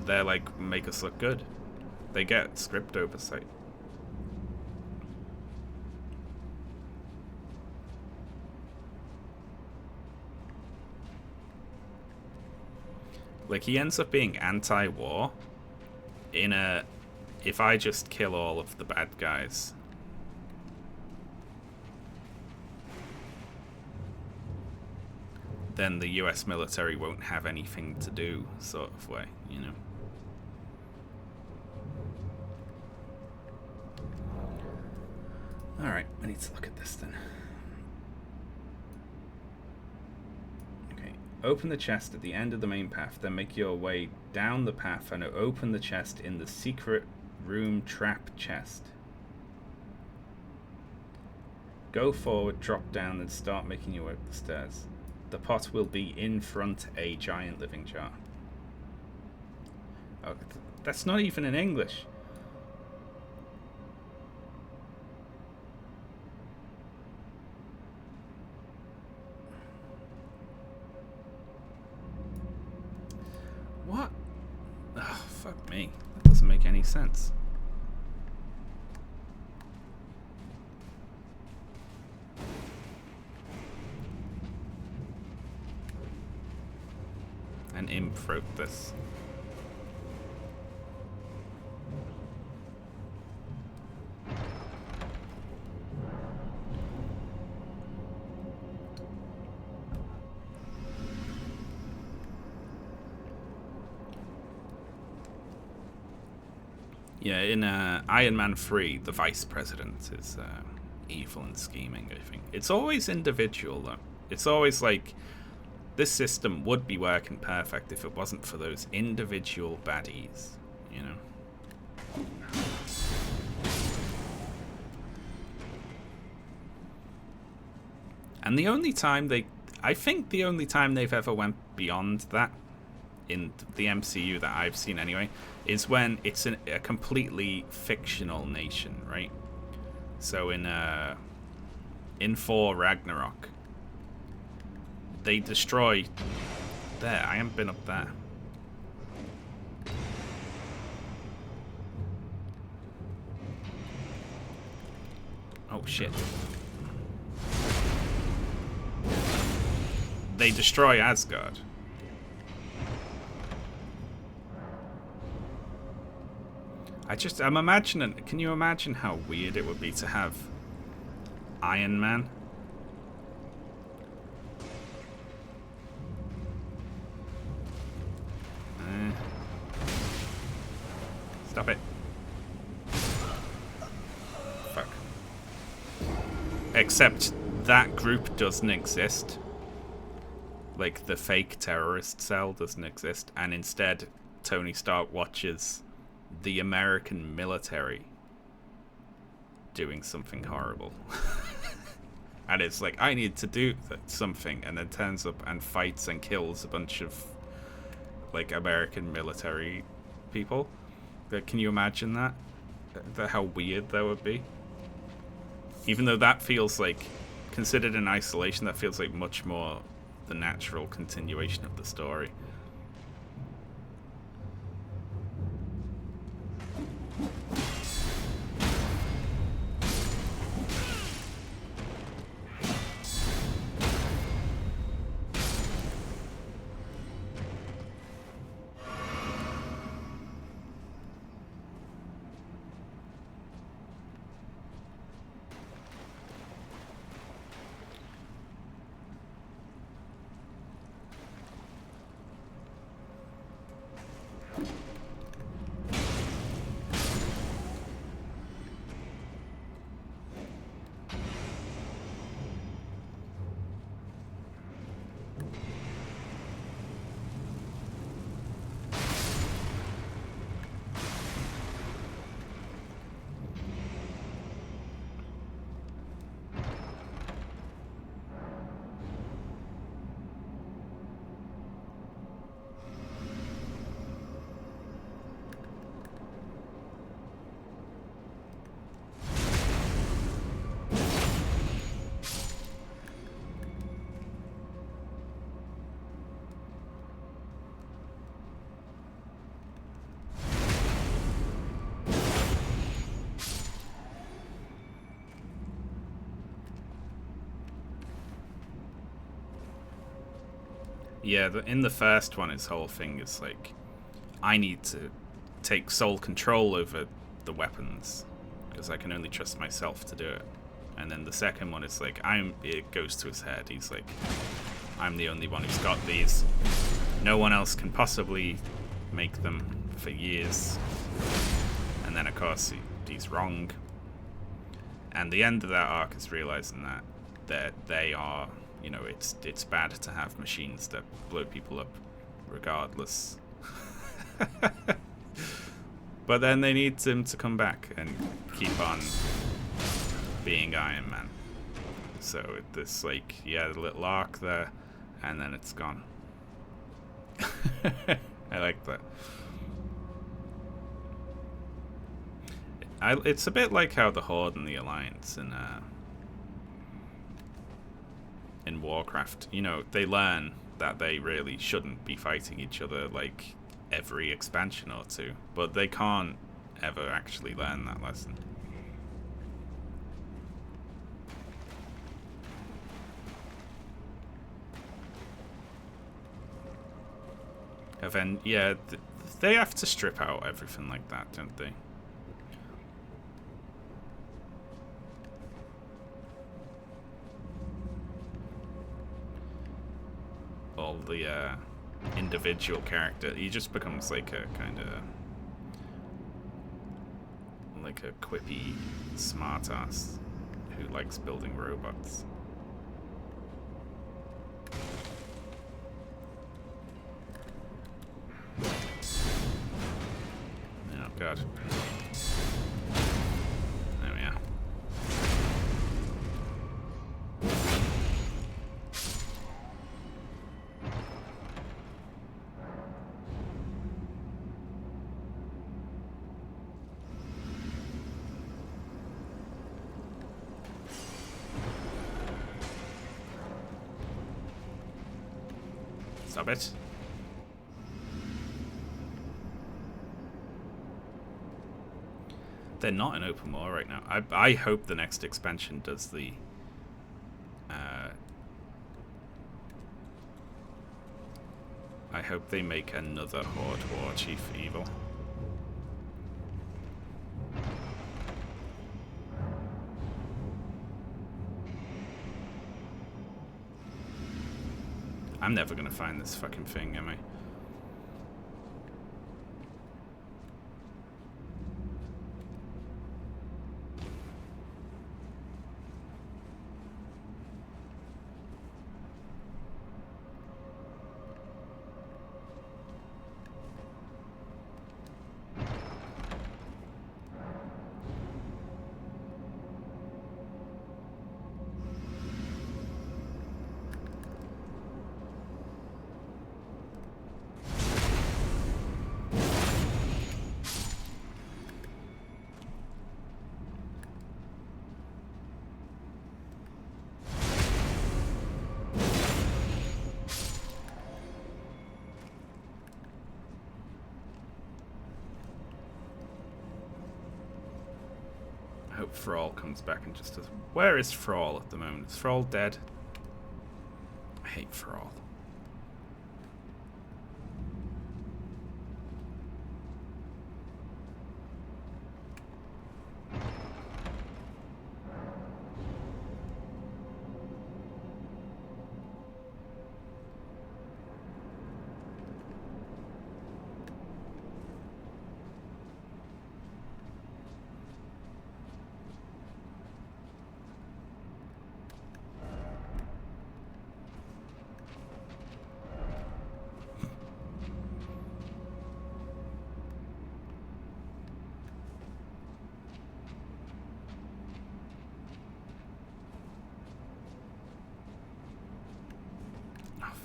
Speaker 1: they're like, make us look good. They get script oversight. Like, he ends up being anti-war in a, if I just kill all of the bad guys. then the US military won't have anything to do, sort of way, you know. Alright, I need to look at this then. Okay, open the chest at the end of the main path, then make your way down the path and open the chest in the secret room trap chest. Go forward, drop down, and start making your way up the stairs. The pot will be in front a giant living jar. Oh, that's not even in English. What? Oh, fuck me. That doesn't make any sense. An imp wrote this. Yeah, in Iron Man 3, the Vice President is evil and scheming, I think. It's always individual, though. It's always like, this system would be working perfect if it wasn't for those individual baddies, you know? And the only time I think the only time they've ever went beyond that in the MCU that I've seen anyway, is when it's a completely fictional nation, right? So in Thor Ragnarok, they destroy... There, I haven't been up there. Oh shit. They destroy Asgard. I'm imagining, can you imagine how weird it would be to have Iron Man? Stop it. Fuck. Except that group doesn't exist. Like, the fake terrorist cell doesn't exist, and instead Tony Stark watches the American military doing something horrible. And it's like, I need to do something, and then turns up and fights and kills a bunch of, like, American military people. Can you imagine that? How weird that would be? Even though that feels like, considered in isolation, that feels like much more the natural continuation of the story. Yeah, in the first one, his whole thing is like, I need to take sole control over the weapons because I can only trust myself to do it. And then the second one is like, it goes to his head. He's like, I'm the only one who's got these. No one else can possibly make them for years. And then, of course, he's wrong. And the end of that arc is realizing that they are, you know, it's bad to have machines that blow people up regardless. But then they need him to come back and keep on being Iron Man. So this, like, yeah, a little arc there, and then it's gone. I like that. It's a bit like how the Horde and the Alliance in Warcraft, you know, they learn that they really shouldn't be fighting each other like every expansion or two, but they can't ever actually learn that lesson. And then, yeah, they have to strip out everything like that, don't they? All the individual character, he just becomes like a kind of like a quippy smartass who likes building robots. Oh god. There we are. Stop it. They're not in open war right now. I hope the next expansion does the I hope they make another Horde War Chief Evil. I'm never gonna find this fucking thing, am I? I hope Thrall comes back and just does... Where is Thrall at the moment? Is Thrall dead? I hate Thrall.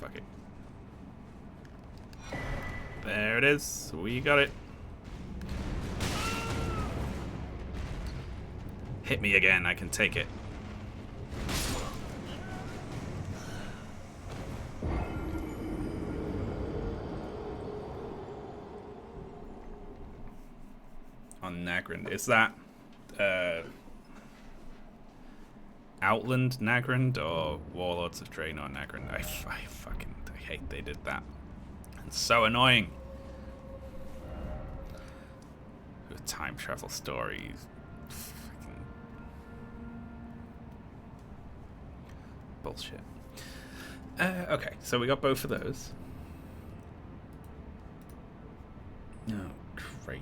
Speaker 1: Fuck it. There it is. We got it. Hit me again. I can take it. On Nagrand. Is that Outland Nagrand or Warlords of Draenor Nagrand? I hate they did that. It's so annoying. With time travel stories. Bullshit. Okay, so we got both of those. Oh, great.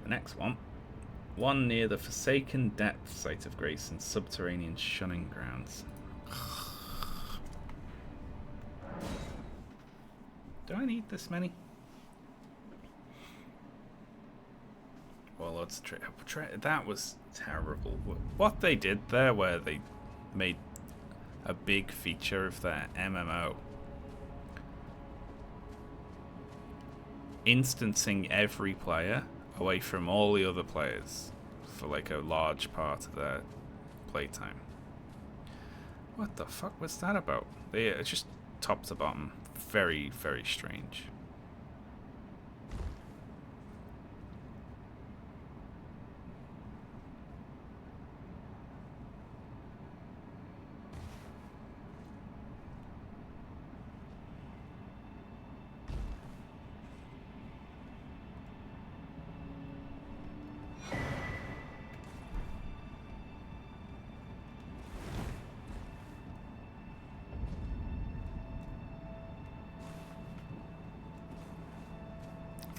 Speaker 1: The next one. One near the Forsaken Depth, Site of Grace, and Subterranean Shunning Grounds. Do I need this many? Warlord's that was terrible. What they did there, where they made a big feature of their MMO, instancing every player away from all the other players for like a large part of their playtime. What the fuck was that about? It's just top to bottom, very, very strange.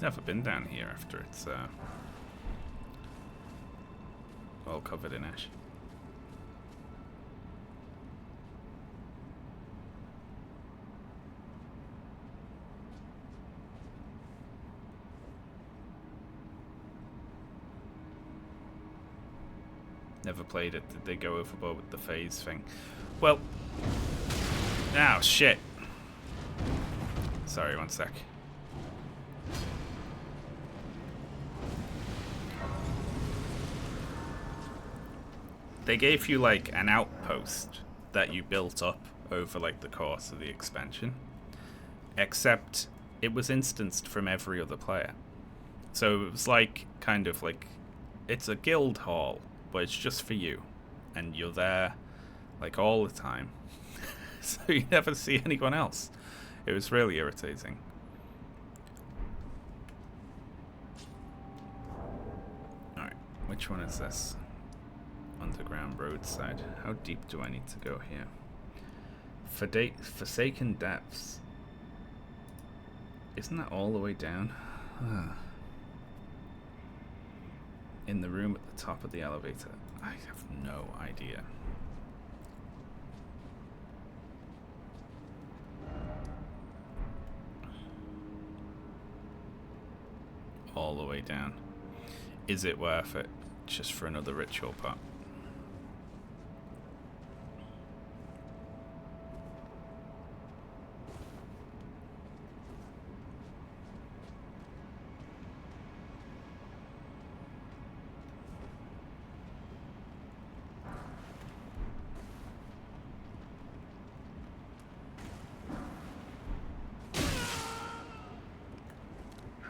Speaker 1: Never been down here after it's all covered in ash. Never played it. Did they go overboard with the phase thing? Well, oh shit. Sorry, one sec. They gave you like an outpost that you built up over like the course of the expansion, except it was instanced from every other player. So it was like kind of like it's a guild hall, but it's just for you, and you're there like all the time, so you never see anyone else. It was really irritating. All right, which one is this? Underground roadside. How deep do I need to go here? Forsaken Depths. Isn't that all the way down? In the room at the top of the elevator. I have no idea. All the way down. Is it worth it just for another ritual pot?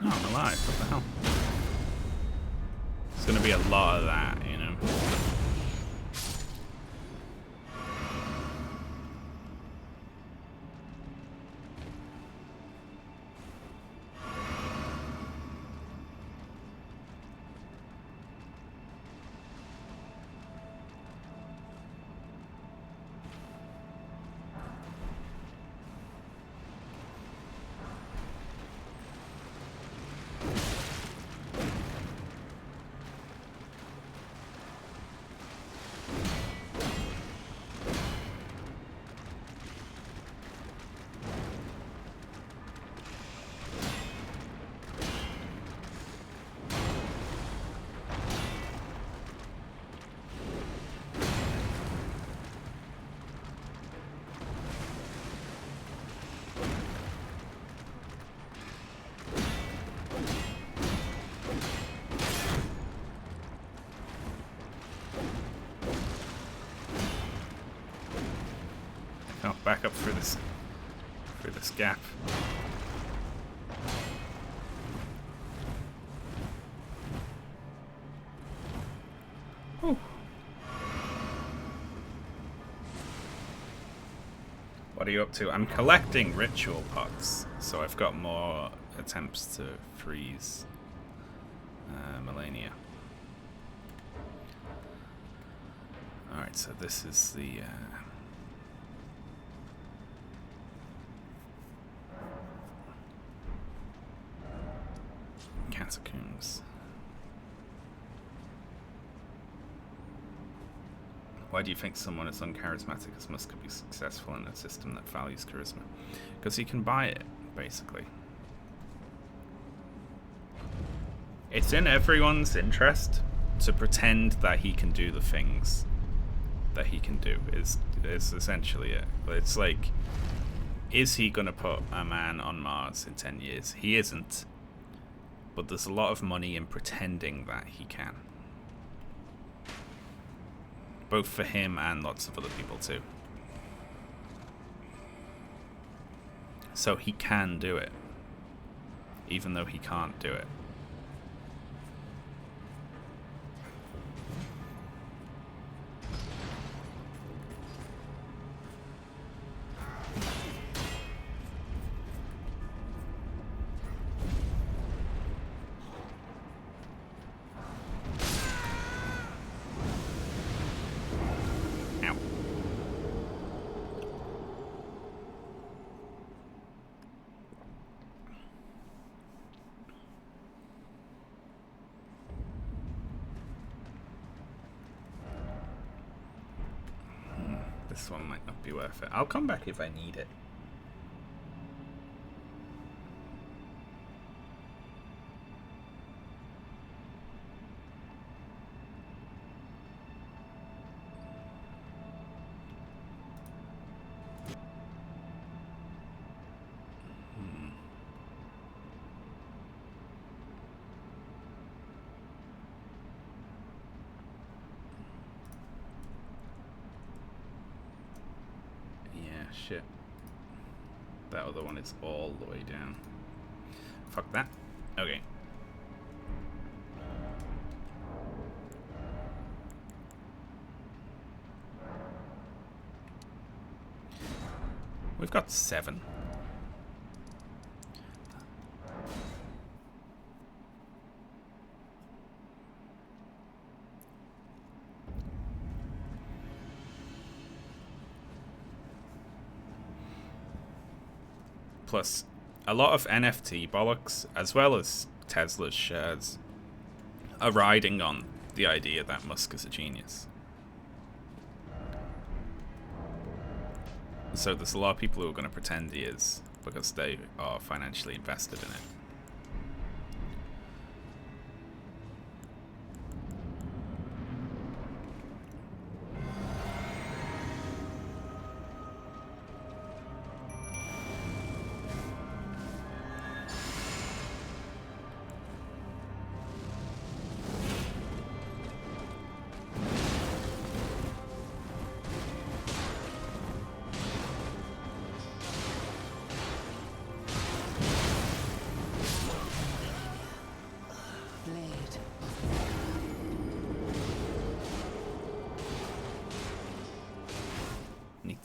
Speaker 1: Oh, I'm alive. What the hell? There's gonna be a lot of that, you know. Oh, back up through this gap. Whew. What are you up to? I'm collecting ritual pots, so I've got more attempts to freeze Melania. Alright, so this is the Why do you think someone as uncharismatic as Musk could be successful in a system that values charisma? Because he can buy it, basically. It's in everyone's interest to pretend that he can do the things that he can do, is essentially it. But it's like, is he going to put a man on Mars in 10 years? He isn't. But there's a lot of money in pretending that he can. Both for him and lots of other people too. So he can do it, even though he can't do it. This one might not be worth it. I'll come back if I need it. Shit. That other one is all the way down. Fuck that. Okay. We've got 7. Plus, a lot of NFT bollocks, as well as Tesla's shares, are riding on the idea that Musk is a genius. So there's a lot of people who are going to pretend he is, because they are financially invested in it.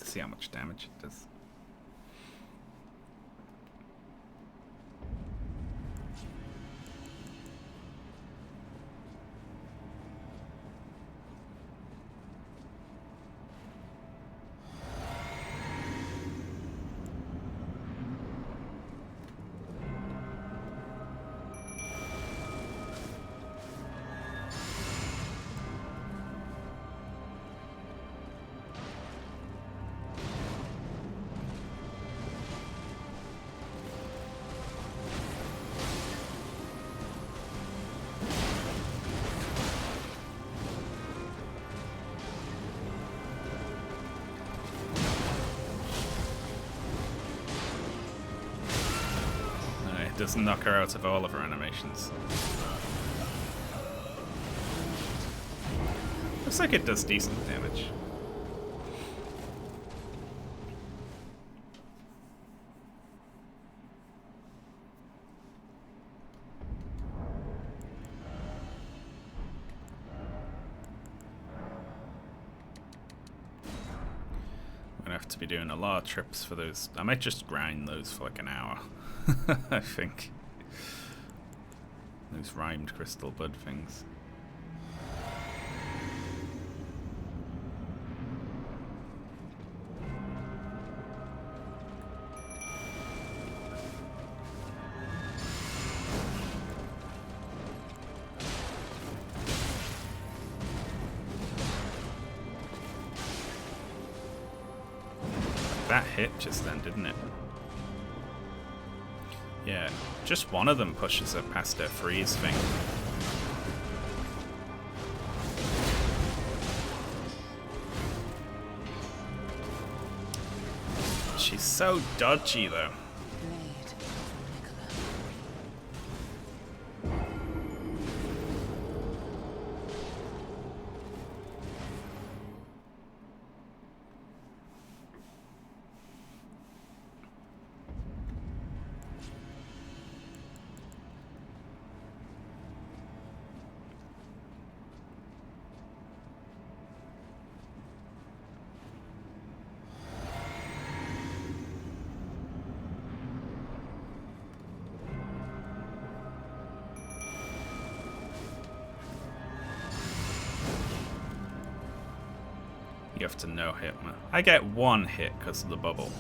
Speaker 1: See how much damage it does. Doesn't knock her out of all of her animations. Looks like it does decent damage. I'm gonna have to be doing a lot of trips for those. I might just grind those for like an hour. I think. Those rhymed crystal bud things. That hit just then, didn't it? Yeah, just one of them pushes her past her freeze thing. She's so dodgy, though.
Speaker 4: Blade of Nicola.
Speaker 1: You have to no-hit me. I get one hit because of the bubble.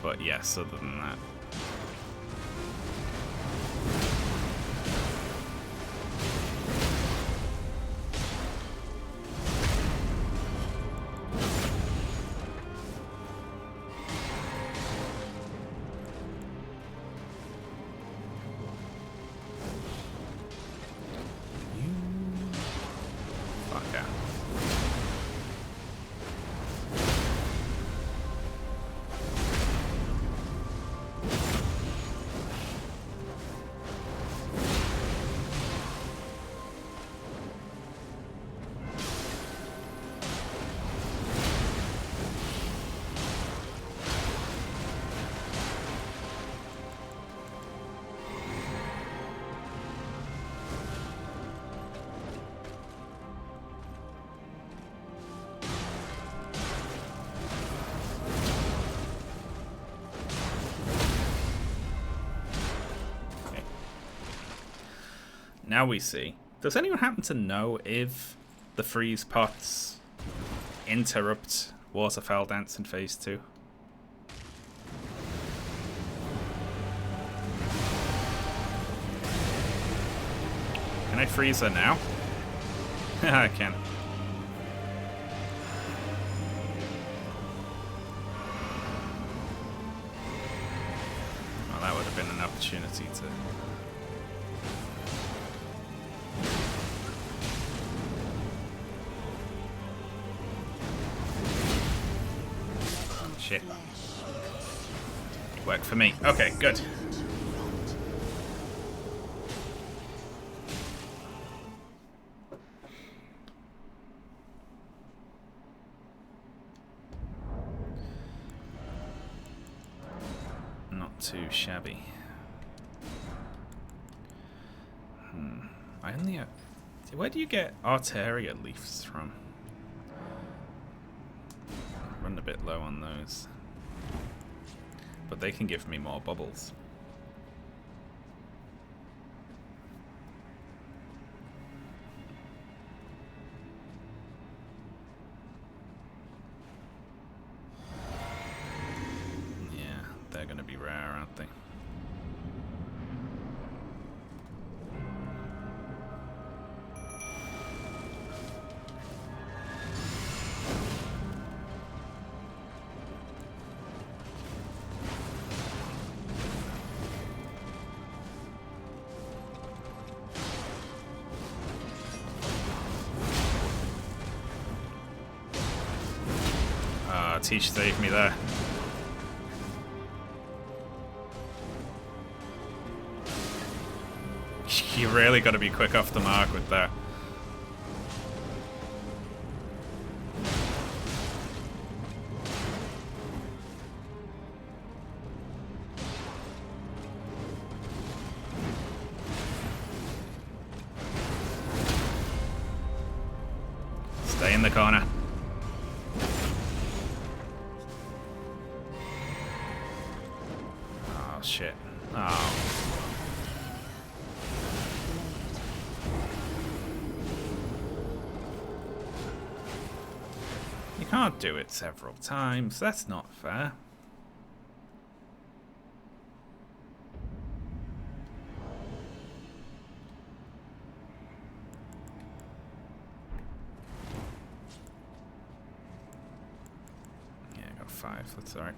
Speaker 1: But yes, other than that. Now we see. Does anyone happen to know if the freeze pots interrupt Waterfowl Dance in Phase 2? Can I freeze her now? I can. Well, that would have been an opportunity to... Shit. Worked for me. Okay, good. Not too shabby. I only have... Where do you get Arteria leaves from? Run a bit low on those. But they can give me more bubbles. Yeah, they're gonna be rare, aren't they? Teach saved me there. You really got to be quick off the mark with that. Stay in the corner. Shit. Oh. You can't do it several times. That's not fair. 5. That's alright.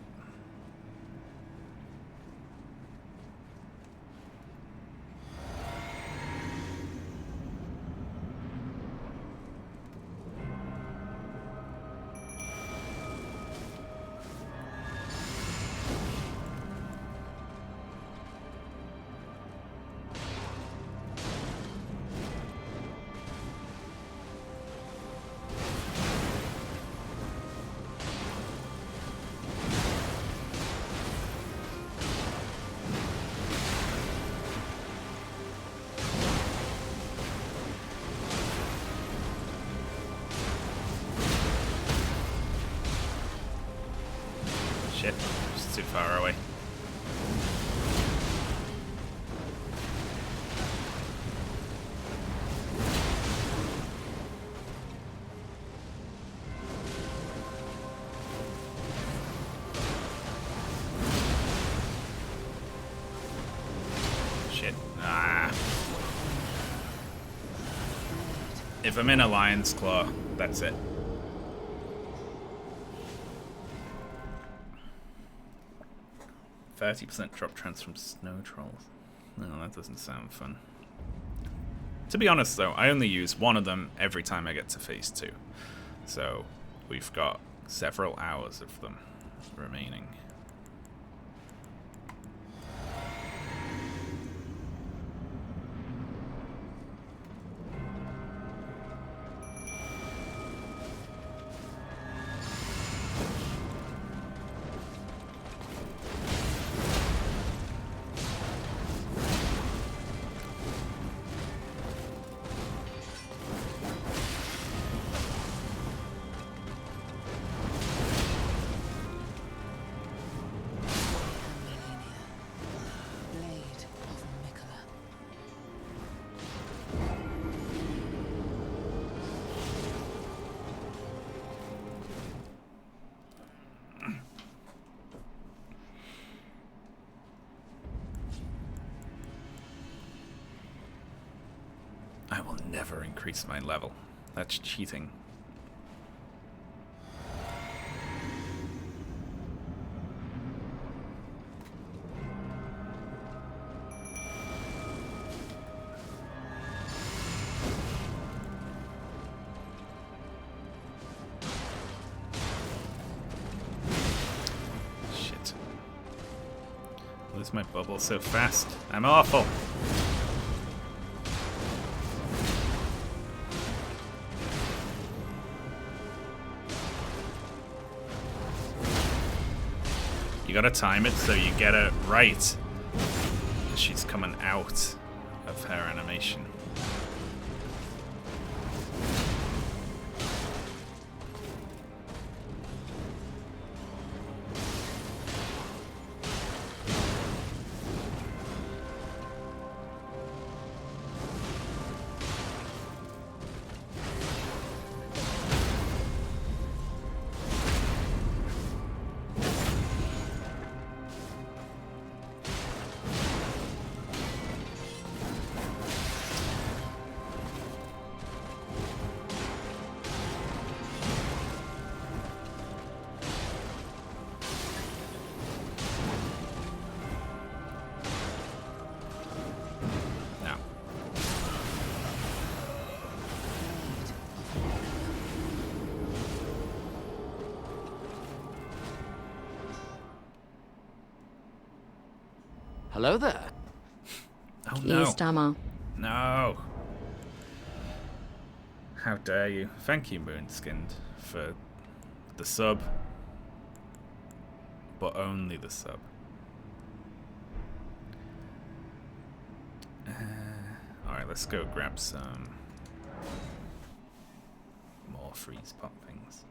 Speaker 1: Shit, just too far away. Shit. Ah. If I'm in a lion's claw, that's it. 30% drop chance from snow trolls. No, that doesn't sound fun. To be honest though, I only use one of them every time I get to phase 2. So we've got several hours of them remaining.
Speaker 4: Blade of Nicola.
Speaker 1: I will never increase my level. That's cheating. Shit. Lose my bubble so fast. I'm awful. You gotta time it so you get it right. She's coming out of her animation. Now.
Speaker 5: Hello there.
Speaker 1: Oh no.
Speaker 6: Stammer.
Speaker 1: No. How dare you. Thank you, Moonskinned, for the sub. But only the sub. Alright, let's go grab some more freeze pop things.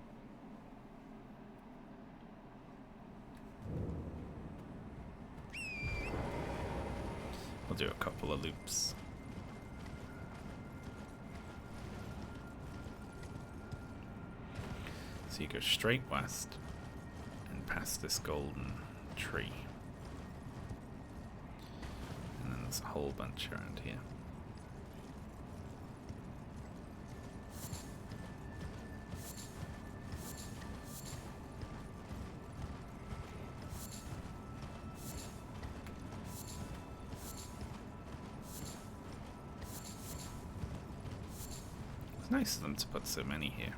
Speaker 1: We'll do a couple of loops. So you go straight west and past this golden tree. And then there's a whole bunch around here. It's nice of them to put so many here.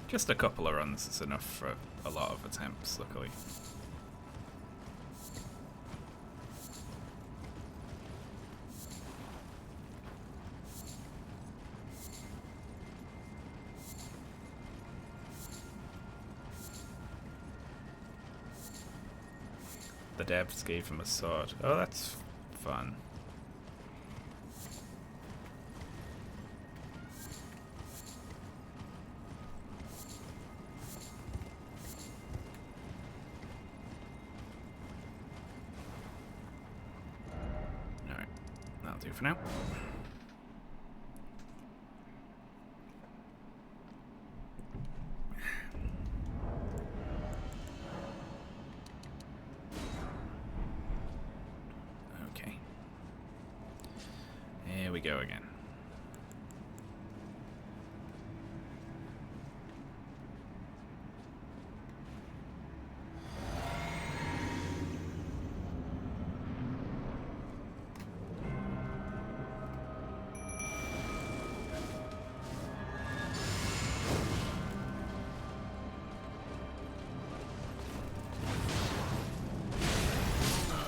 Speaker 1: Just a couple of runs is enough for a lot of attempts, luckily. The devs gave him a sword. Oh, that's fun. Alright, that'll do for now. Okay. Here we go again.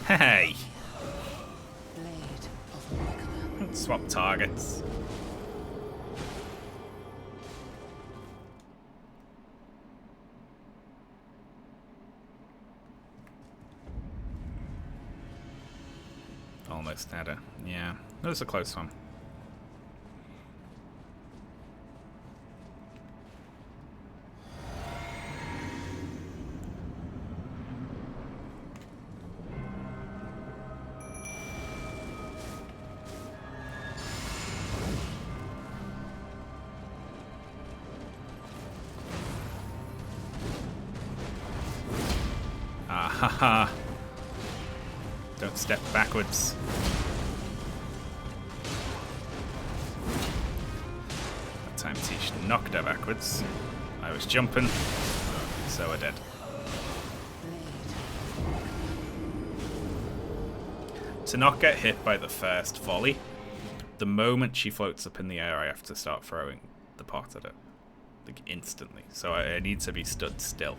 Speaker 1: Hey!
Speaker 4: Blade of Mikala.
Speaker 1: Swap targets. Almost had her. Yeah, that was a close one. Ah ha ha. Don't step backwards. That time Tish knocked her backwards. I was jumping, so I did. To not get hit by the first volley, the moment she floats up in the air, I have to start throwing the pot at her. Like, instantly. So I need to be stood still.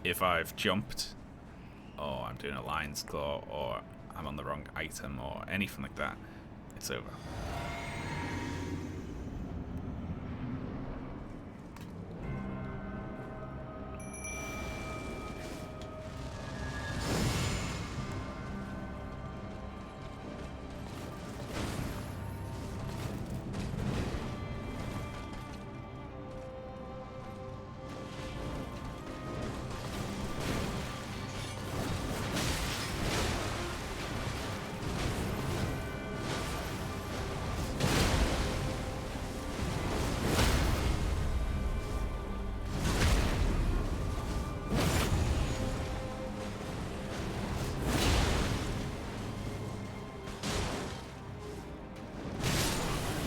Speaker 1: If I've jumped, or I'm doing a lion's claw, or I'm on the wrong item, or anything like that, it's over.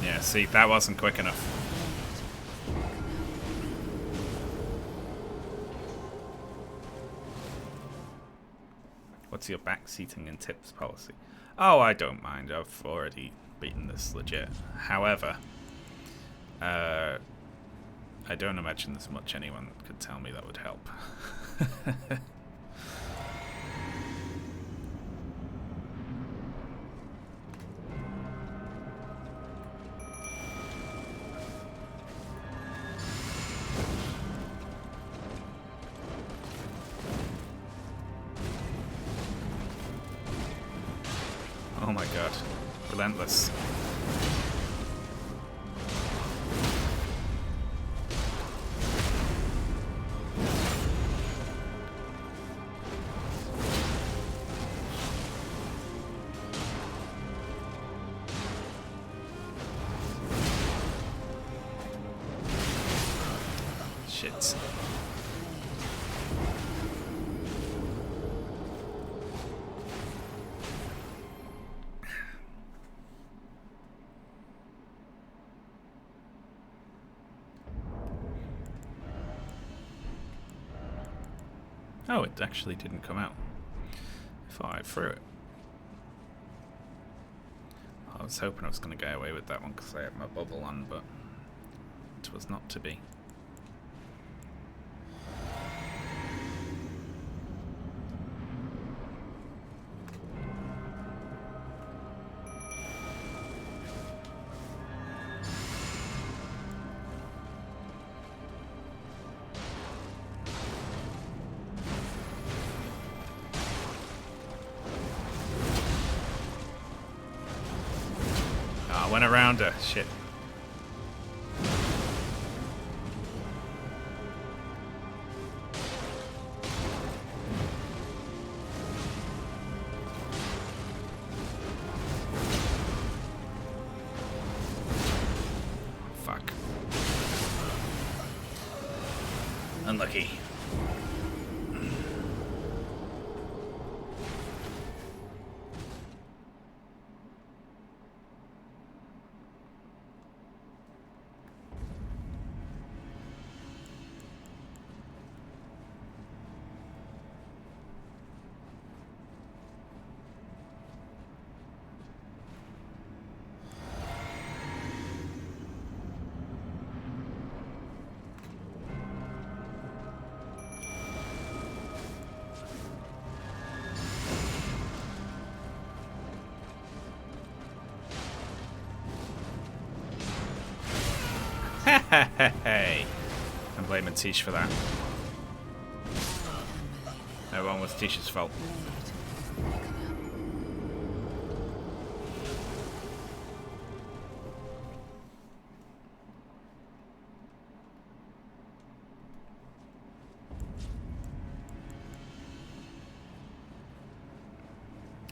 Speaker 1: Yeah, see, that wasn't quick enough. What's your backseating and tips policy? Oh, I don't mind. I've already beaten this legit. However, I don't imagine there's much anyone could tell me that would help. Oh my god. Relentless. Shit. Oh, it actually didn't come out. I thought I threw it. I was hoping I was going to get away with that one because I had my bubble on, but it was not to be. Went around her. Shit. Fuck. Unlucky. Hey, I'm blaming Tish for that. Everyone was Tish's fault.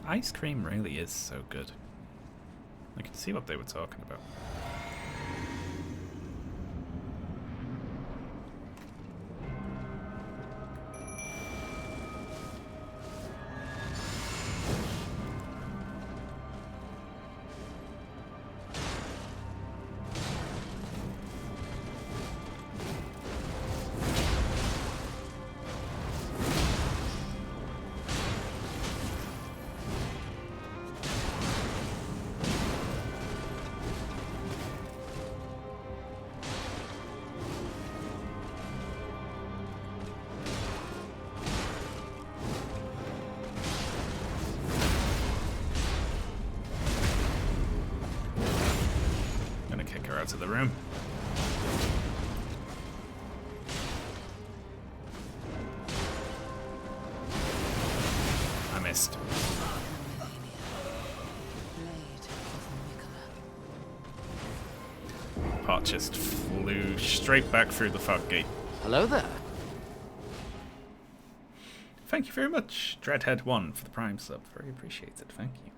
Speaker 1: Ice cream really is so good. I can see what they were talking about. Out of the room. I missed. Pot just flew straight back through the fog gate.
Speaker 5: Hello there.
Speaker 1: Thank you very much, Dreadhead1, for the Prime sub. Very appreciated. Thank you.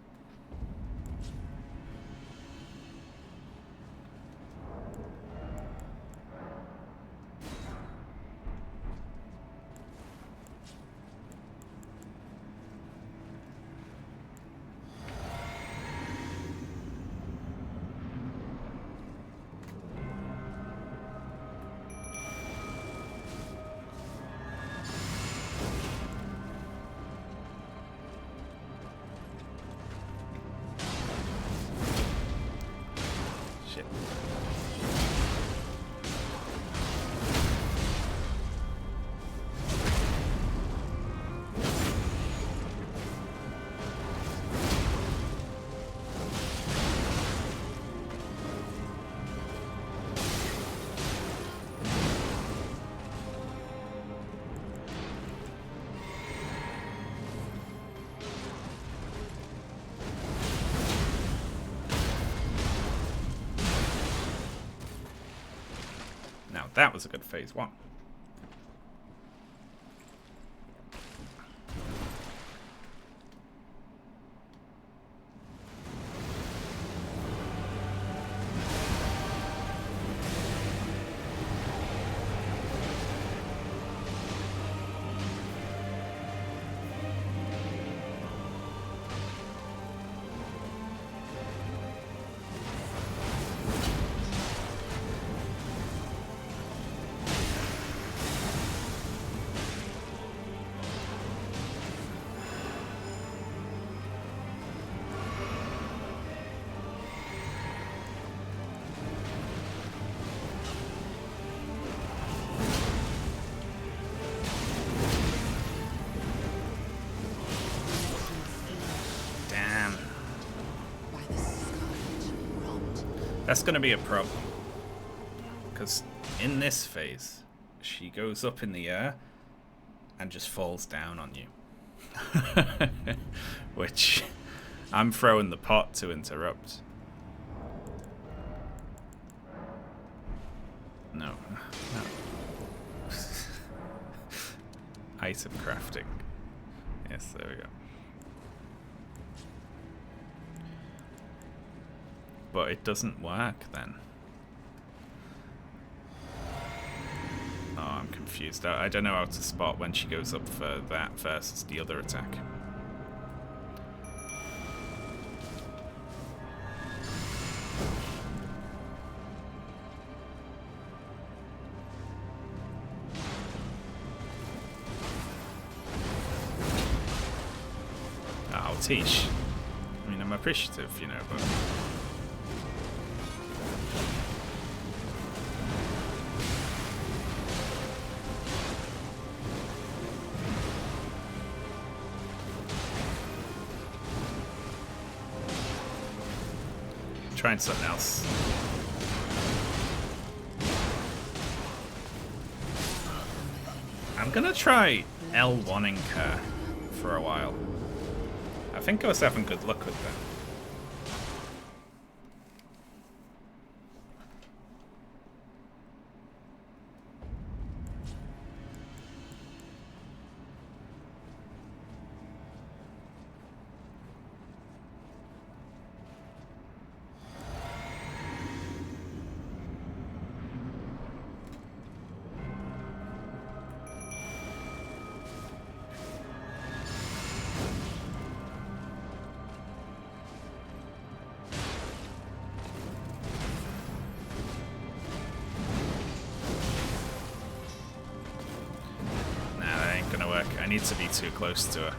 Speaker 1: that was a good phase 1. That's going to be a problem, because in this phase, she goes up in the air and just falls down on you. Which I'm throwing the pot to interrupt. No. Item crafting. Yes, there we go. But it doesn't work then. Oh, I'm confused. I don't know how to spot when she goes up for that versus the other attack. Oh, Tish. I mean, I'm appreciative, you know, but... Trying something else. I'm gonna try L1ing her for a while. I think I was having good luck with that. I need to be too close to her.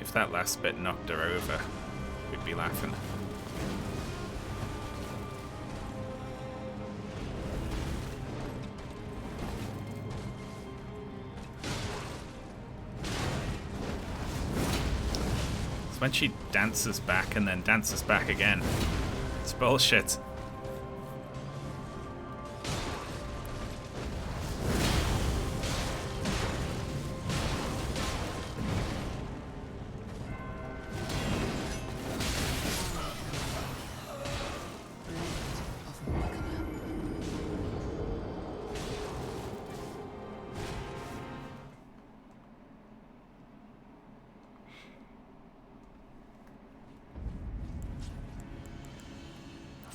Speaker 1: If that last bit knocked her over, we'd be laughing. It's when she dances back and then dances back again. It's bullshit.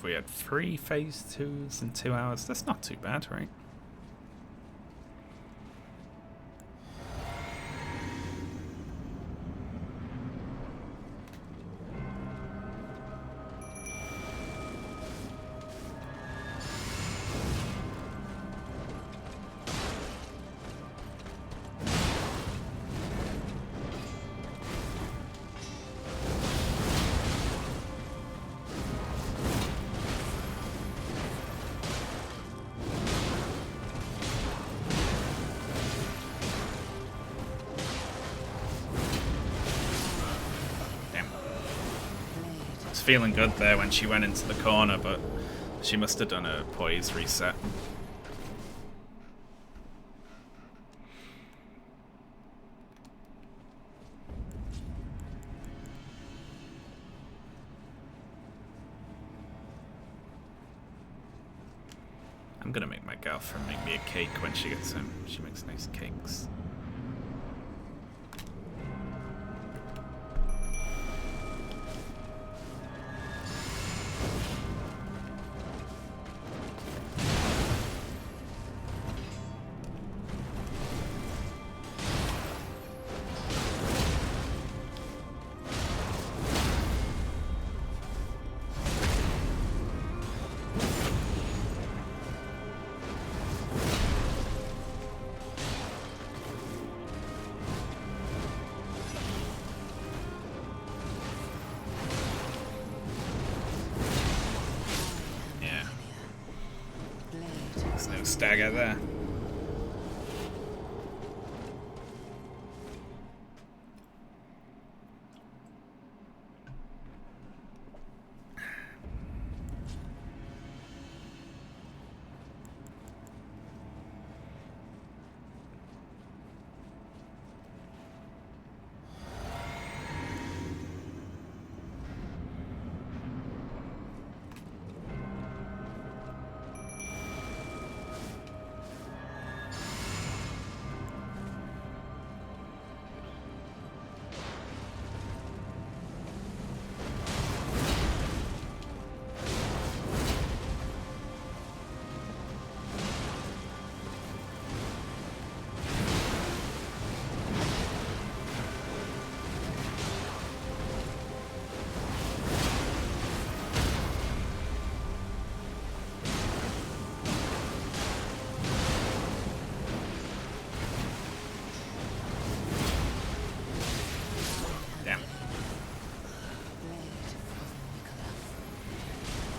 Speaker 1: We had 3 phase 2s in 2 hours. That's not too bad, right? Feeling good there when she went into the corner, but she must have done a poise reset. I'm gonna make my girlfriend make me a cake when she gets home. She makes nice cakes. There's no stagger there.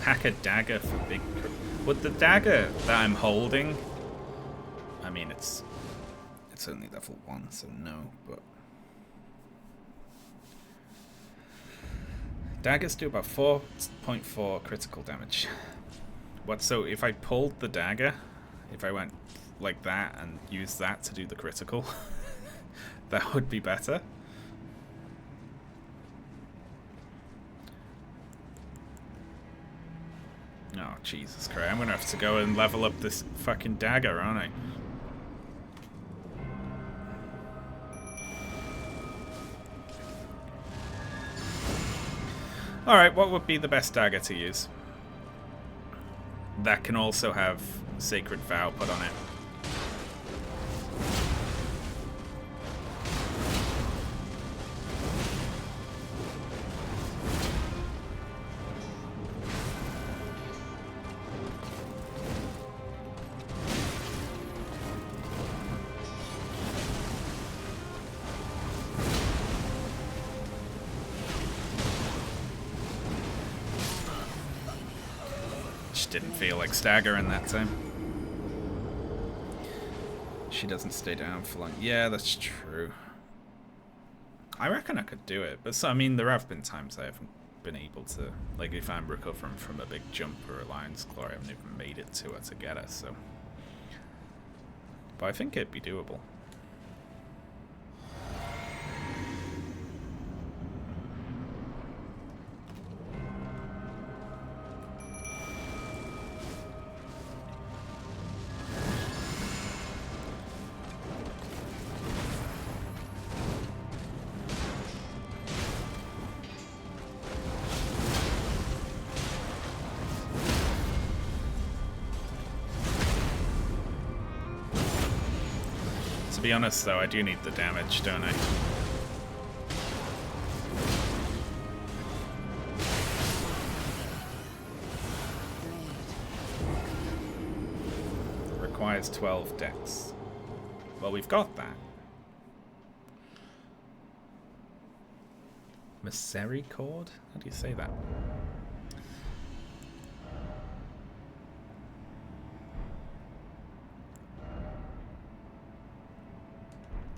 Speaker 1: Pack a dagger for big... Would the dagger that I'm holding... I mean, it's only level 1, so no, but... Daggers do about 4.4 critical damage. What, so if I pulled the dagger, if I went like that and used that to do the critical, that would be better? Oh, Jesus Christ. I'm gonna have to go and level up this fucking dagger, aren't I? Alright, what would be the best dagger to use? That can also have Sacred Vow put on it. Didn't feel like staggering that time. She doesn't stay down for long. Yeah, that's true. I reckon I could do it, but so, I mean, there have been times I haven't been able to. Like, if I'm recovering from a big jump or a Lion's Claw, I haven't even made it to her to get her, so. But I think it'd be doable. To be honest, though, I do need the damage, don't I? Requires 12 dex. Well, we've got that. Misericord? How do you say that?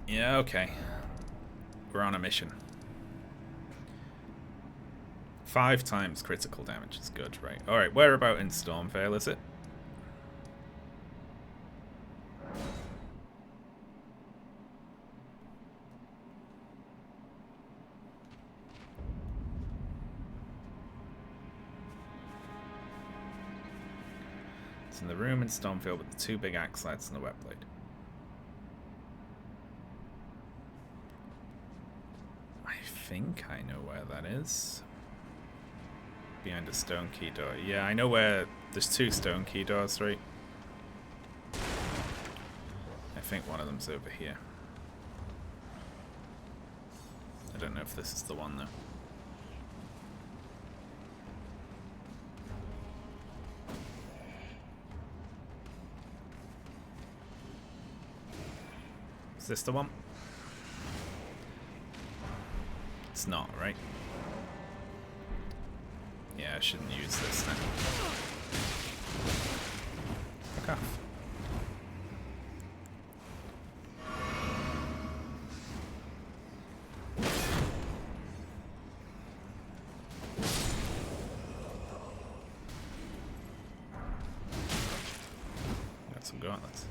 Speaker 1: Yeah, okay. We're on a mission. 5 times critical damage is good, right? Alright, where about in Stormvale is it? It's in the room in Stonefield with the 2 big axe slats and the wet blade. I think I know where that is. Behind a stone key door. Yeah, I know where there's 2 stone key doors, right? I think one of them's over here. I don't know if this is the one though. Is this the one? It's not, right? Yeah, I shouldn't use this then. Fuck off. Got some gauntlets.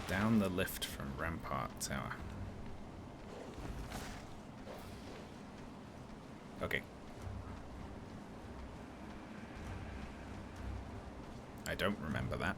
Speaker 1: Down the lift from Rampart Tower. Okay. I don't remember that.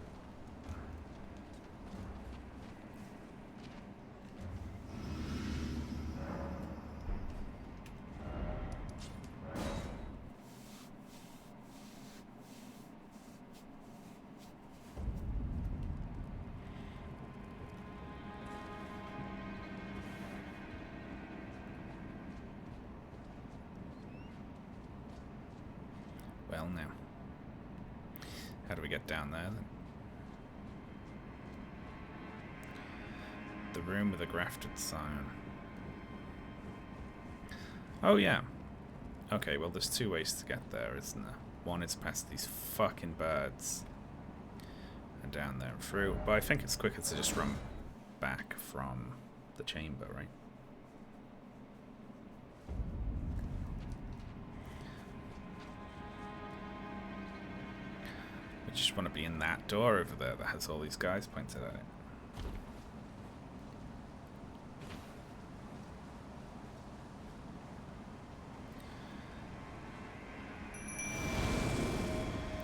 Speaker 1: Well, now. How do we get down there, then? The room with the grafted scion. Oh, yeah. Okay, well, there's 2 ways to get there, isn't there? One is past these fucking birds. And down there and through. But I think it's quicker to just run back from the chamber, right? I just want to be in that door over there that has all these guys pointed at it.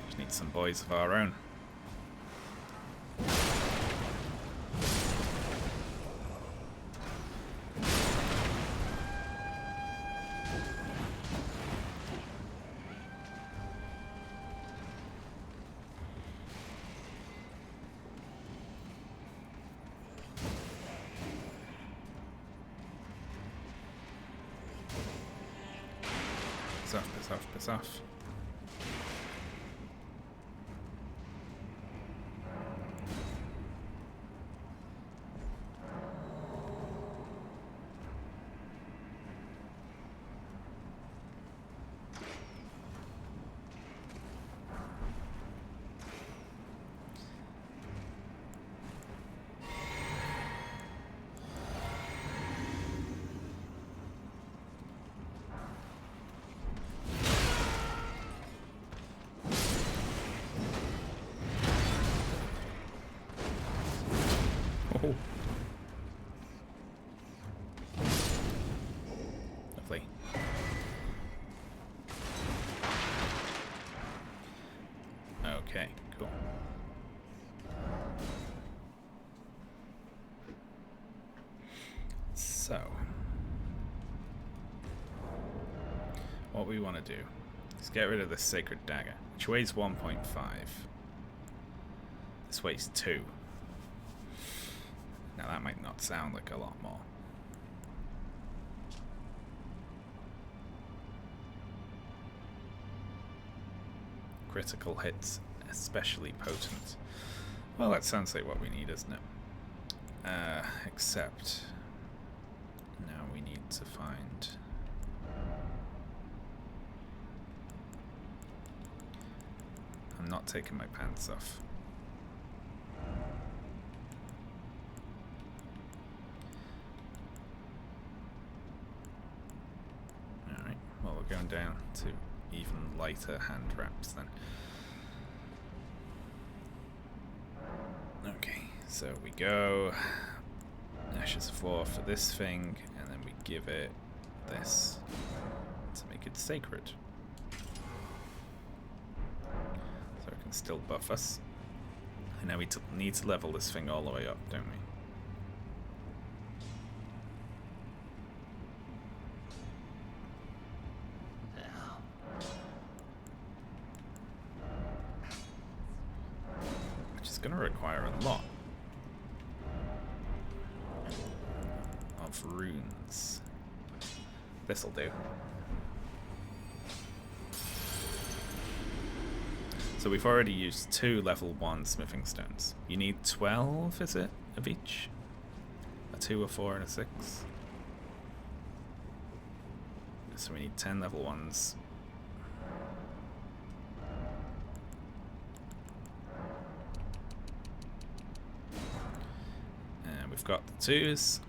Speaker 1: Just need some boys of our own. Piss off, piss off, piss off. Oh. Lovely. Okay, cool. So, what we want to do is get rid of this sacred dagger, which weighs 1.5. This weighs 2. Now that might not sound like a lot more. Critical hits, especially potent. Well, that sounds like what we need, isn't it? Except now we need to find... I'm not taking my pants off. Going down to even lighter hand wraps then. Okay, so we go Ashes of War for this thing, and then we give it this to make it sacred. So it can still buff us. And now we need to level this thing all the way up, don't we? Which is going to require a lot of runes. This'll do. So we've already used 2 level 1 smithing stones. You need 12, is it, of each? A 2, a 4, and a 6. So we need 10 level 1s. And we've got the 2s,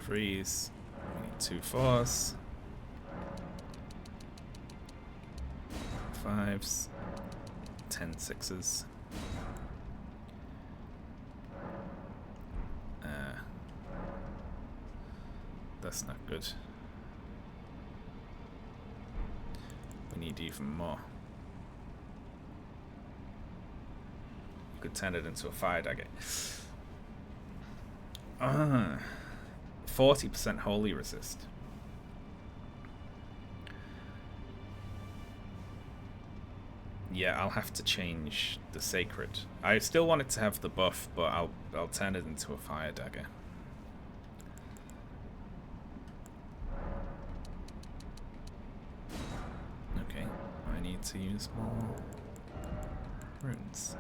Speaker 1: 3s, we need 2 4s, 5s, 10 6s. That's not good. We need even more. You could turn it into a fire dagger. 40% holy resist. Yeah, I'll have to change the sacred. I still want it to have the buff, but I'll turn it into a fire dagger. Okay, I need to use more runes.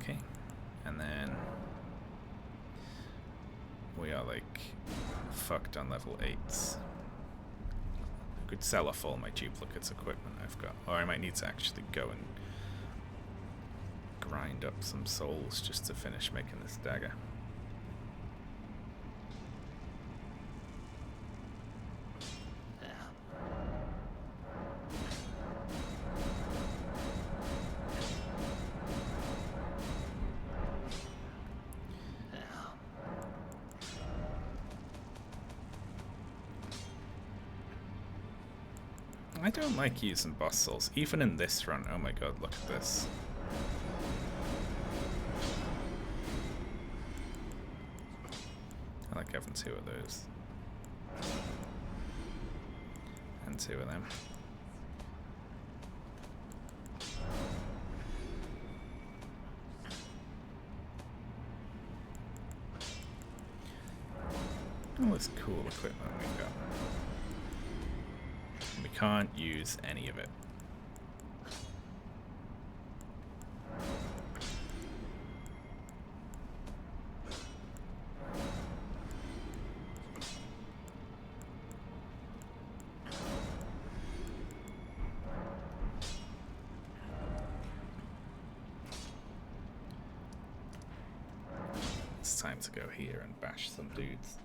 Speaker 1: Okay, and then we are like fucked on level 8s. I could sell off all my duplicates equipment I've got, or I might need to actually go and grind up some souls just to finish making this dagger. I don't like using boss souls, even in this run. Oh my god, look at this. I like having 2 of those. And 2 of them. All this cool equipment we've got. We can't use any of it. It's time to go here and bash some dudes.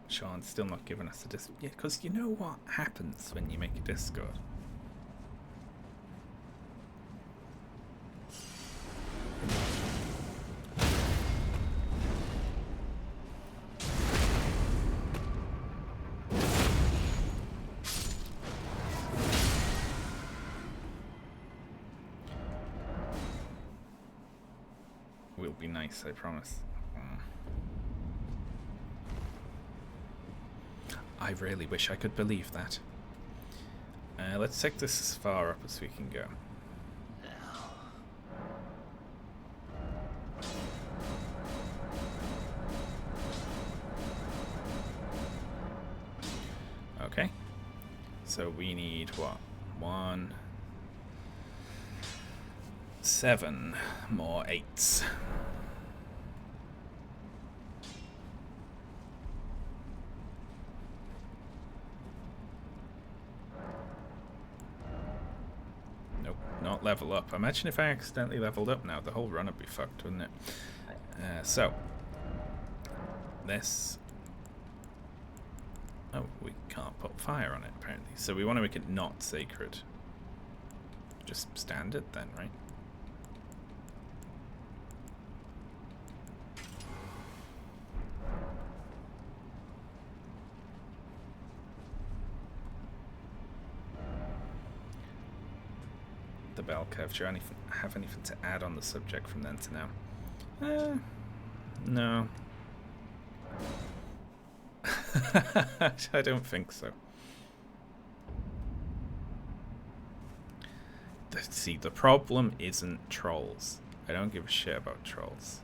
Speaker 1: Sean's still not giving us a disc. Yeah, because you know what happens when you make a Discord? Will be nice, I promise. I really wish I could believe that. Let's take this as far up as we can go. So we need what? 7 more 8s. Nope, not level up. Imagine if I accidentally leveled up now. The whole run would be fucked, wouldn't it? So, this... Oh, we can't put fire on it, apparently. So we want to make it not sacred. Just standard then, right? The bell curve. Do you have anything to add on the subject from then to now? No. I don't think so. See, the problem isn't trolls. I don't give a shit about trolls.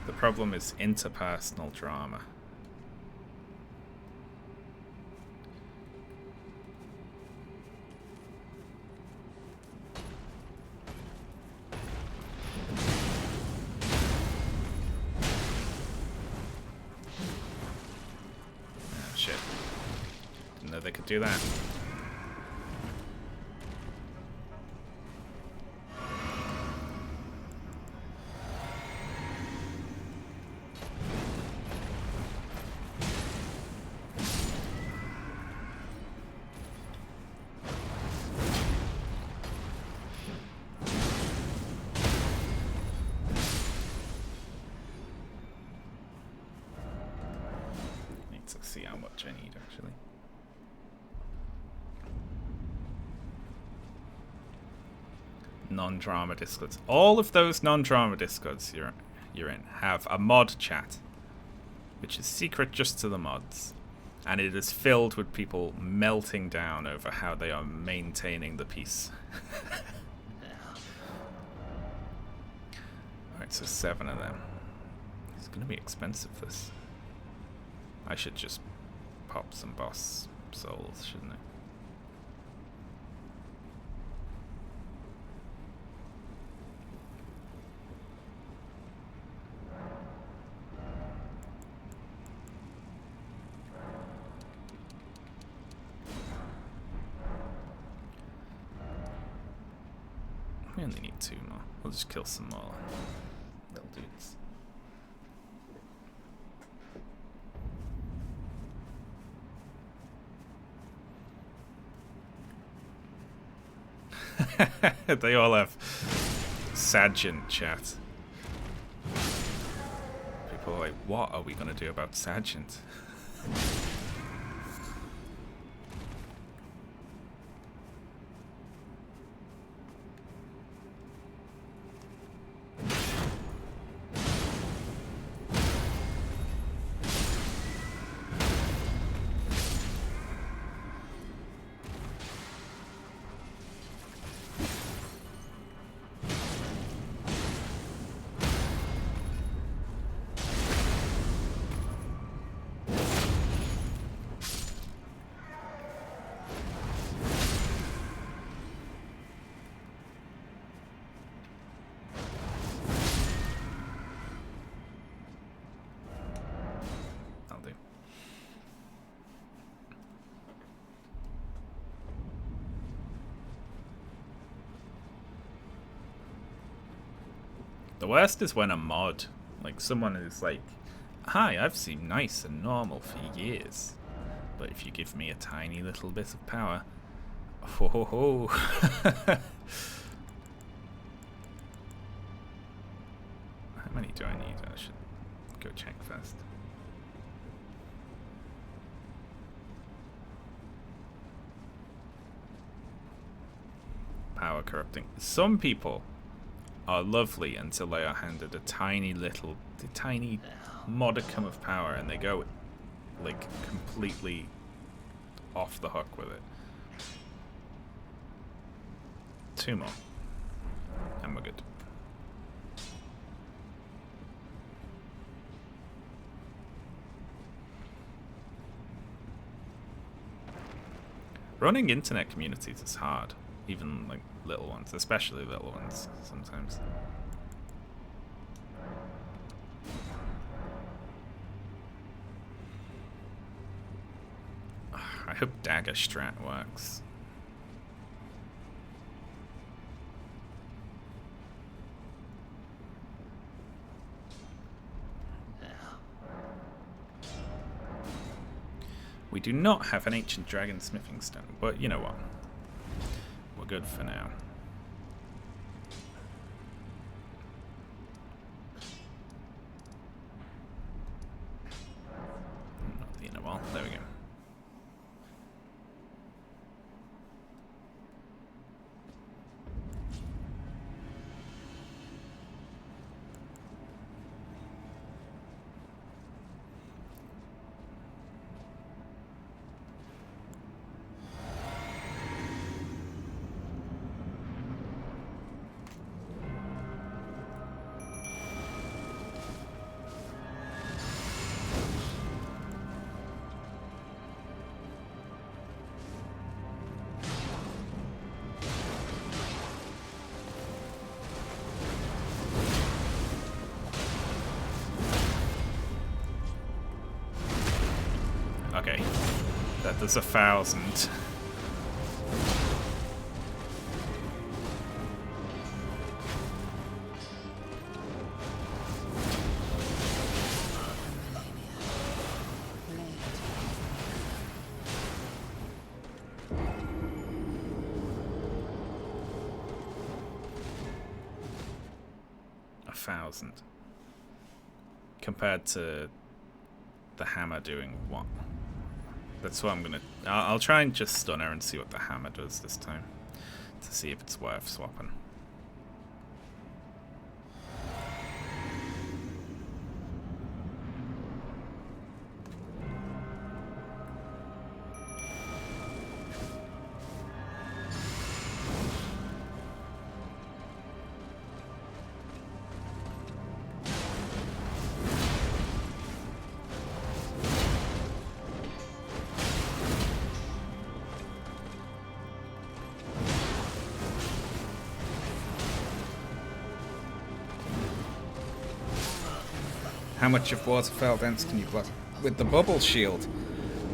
Speaker 1: The problem is interpersonal drama. Shit. Didn't know they could do that. See how much I need actually. Non-drama discords. All of those non-drama discords you're in have a mod chat, which is secret just to the mods, and it is filled with people melting down over how they are maintaining the peace. Alright, so 7 of them. It's gonna be expensive, this. I should just pop some boss souls, shouldn't I? We only need 2 more. We'll just kill some more little dudes. They all have Sergeant chat. People are like, what are we gonna do about Sergeant? The worst is when a mod, like someone is like, hi, I've seen nice and normal for years, but if you give me a tiny little bit of power, ho ho ho. How many do I need? I should go check first. Power corrupting. Some people are lovely until they are handed a tiny modicum of power and they go like completely off the hook with it. 2 more. And we're good. Running internet communities is hard. Even like little ones, especially little ones sometimes. I hope dagger strat works. We do not have an ancient dragon smithing stone, but you know what? We're good for now. Not the inner wall. There we go. Okay, that does 1,000. Compared to the hammer doing what? That's what I'm gonna... I'll try and just stun her and see what the hammer does this time. To see if it's worth swapping. How much of Waterfell Dance can you block? With the bubble shield,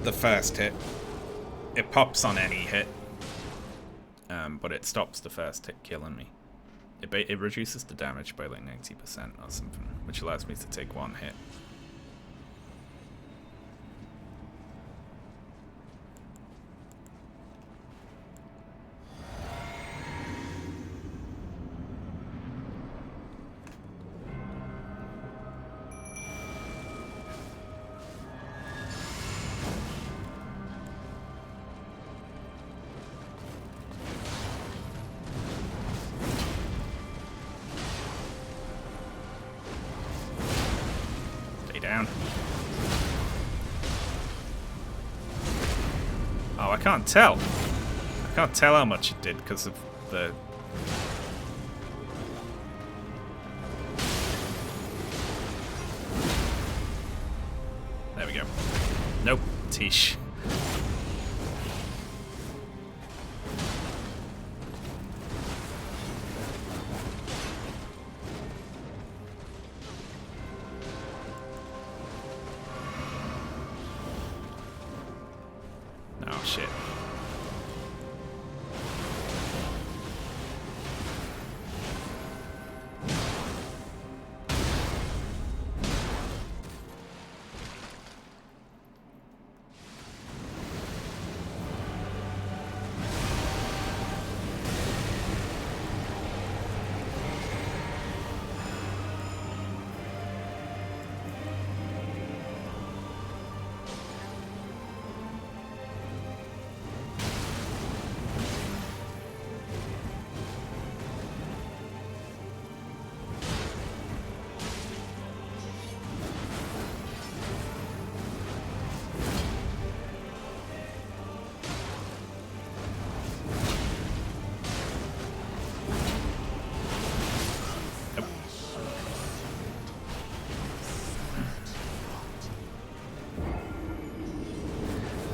Speaker 1: the first hit, it pops on any hit, but it stops the first hit killing me. It reduces the damage by like 90% or something, which allows me to take one hit. Down. Oh, I can't tell. I can't tell how much it did because of the... There we go. Nope. Tish. Oh, shit.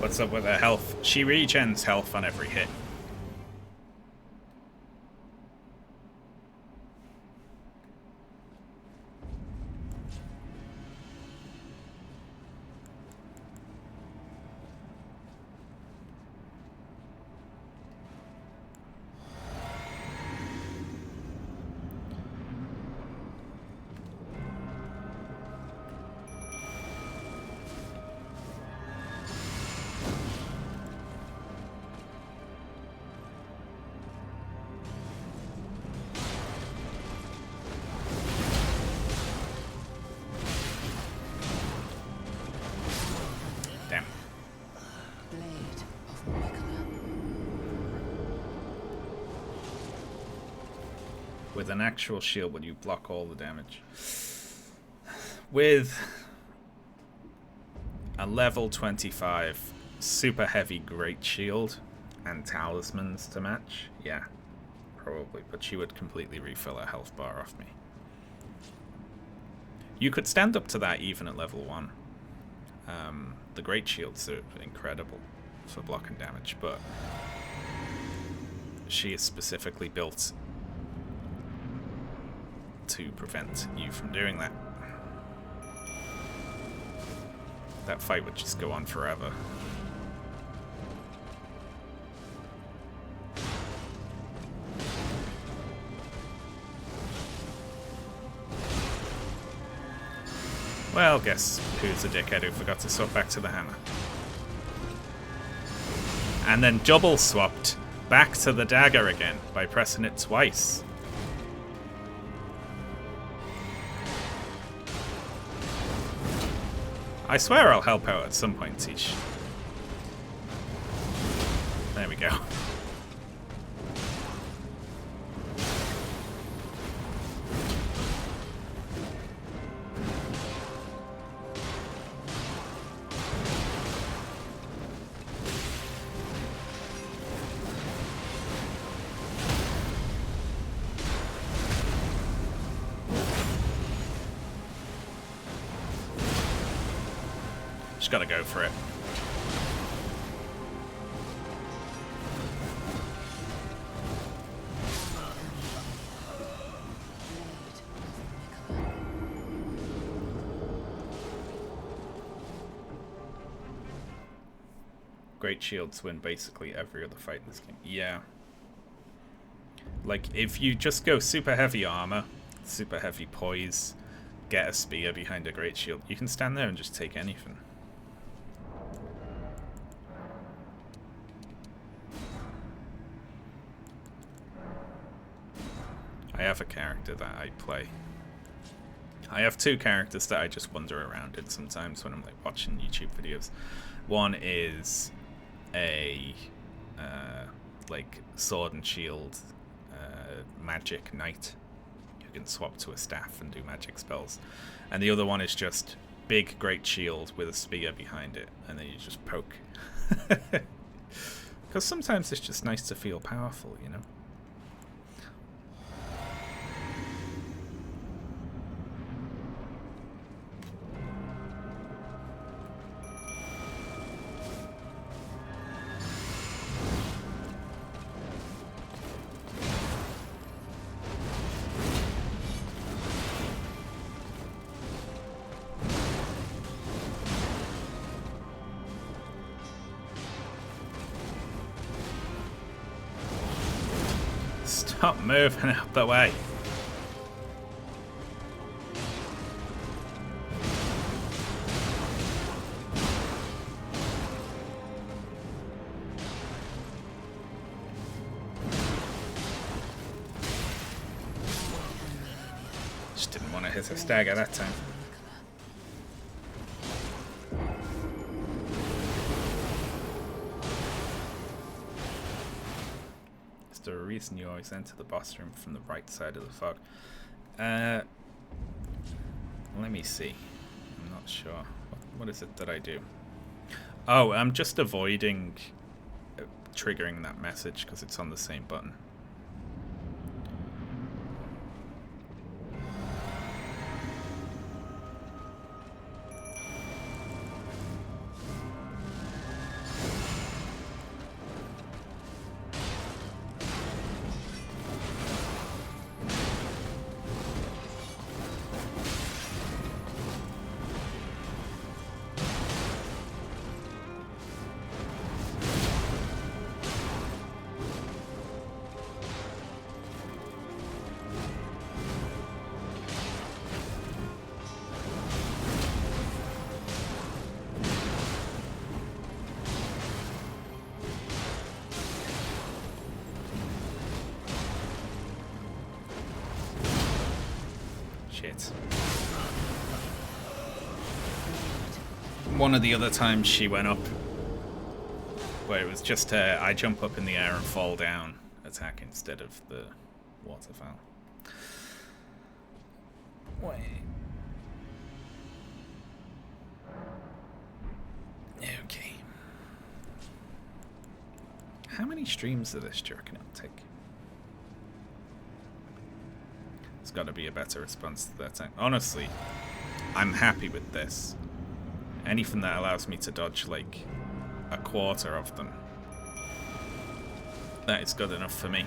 Speaker 1: What's up with her health? She regens health on every hit. With an actual shield, will you block all the damage? With a level 25 super heavy great shield and talismans to match, yeah, probably. But she would completely refill her health bar off me. You could stand up to that even at level 1. The great shields are incredible for blocking damage, but she is specifically built to prevent you from doing that. That fight would just go on forever. Well, guess who's a dickhead who forgot to swap back to the hammer. And then double swapped back to the dagger again by pressing it twice. I swear I'll help out at some point, Tish. There we go. Just gotta go for it. Great shields win basically every other fight in this game. Yeah. Like, if you just go super heavy armor, super heavy poise, get a spear behind a great shield, you can stand there and just take anything. I have a character that I play. I have two characters that I just wander around in sometimes when I'm like watching YouTube videos. One is a like sword and shield magic knight who can swap to a staff and do magic spells, and the other one is just big great shield with a spear behind it, and then you just poke. Because sometimes it's just nice to feel powerful, you know. Stop moving out the way. Just didn't want to hit a stagger that time. The reason you always enter the boss room from the right side of the fog. Let me see. I'm not sure. What is it that I do? Oh, I'm just avoiding triggering that message because it's on the same button.
Speaker 5: Shit. One of the other times she went up, where it was just I jump up in the air and fall down, attack instead of the waterfowl. Wait. Okay. How many streams of this do you reckon it'll take? There's got to be a better response to that. Honestly, I'm happy with this. Anything that allows me to dodge like a quarter of them, that is good enough for me.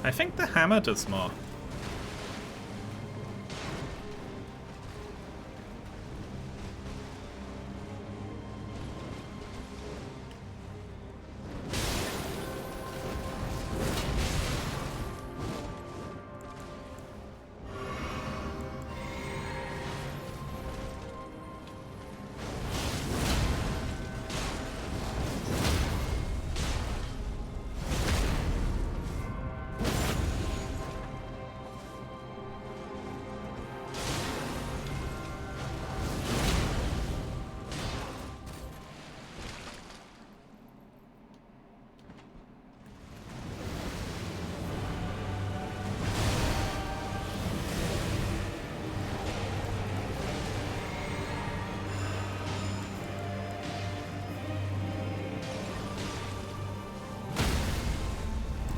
Speaker 5: I think the hammer does more.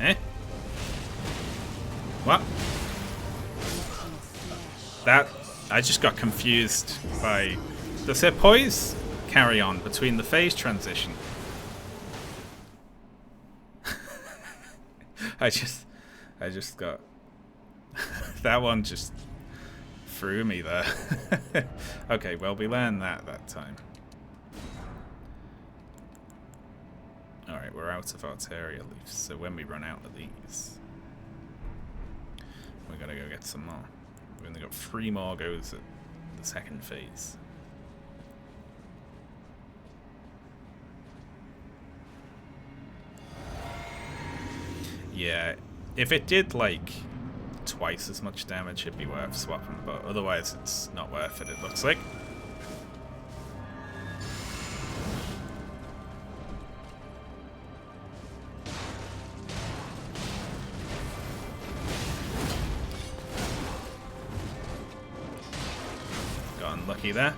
Speaker 5: Eh? What? That... I just got confused by... Does it poise carry on between the phase transition? I just got... that one just threw me there. Okay, well, we learned that time. Alright, we're out of Arteria leaves, so when we run out of these, we gotta go get some more. We've only got 3 more goes at the second phase. Yeah, if it did like twice as much damage, it'd be worth swapping, but otherwise it's not worth it, it looks like. Lucky there.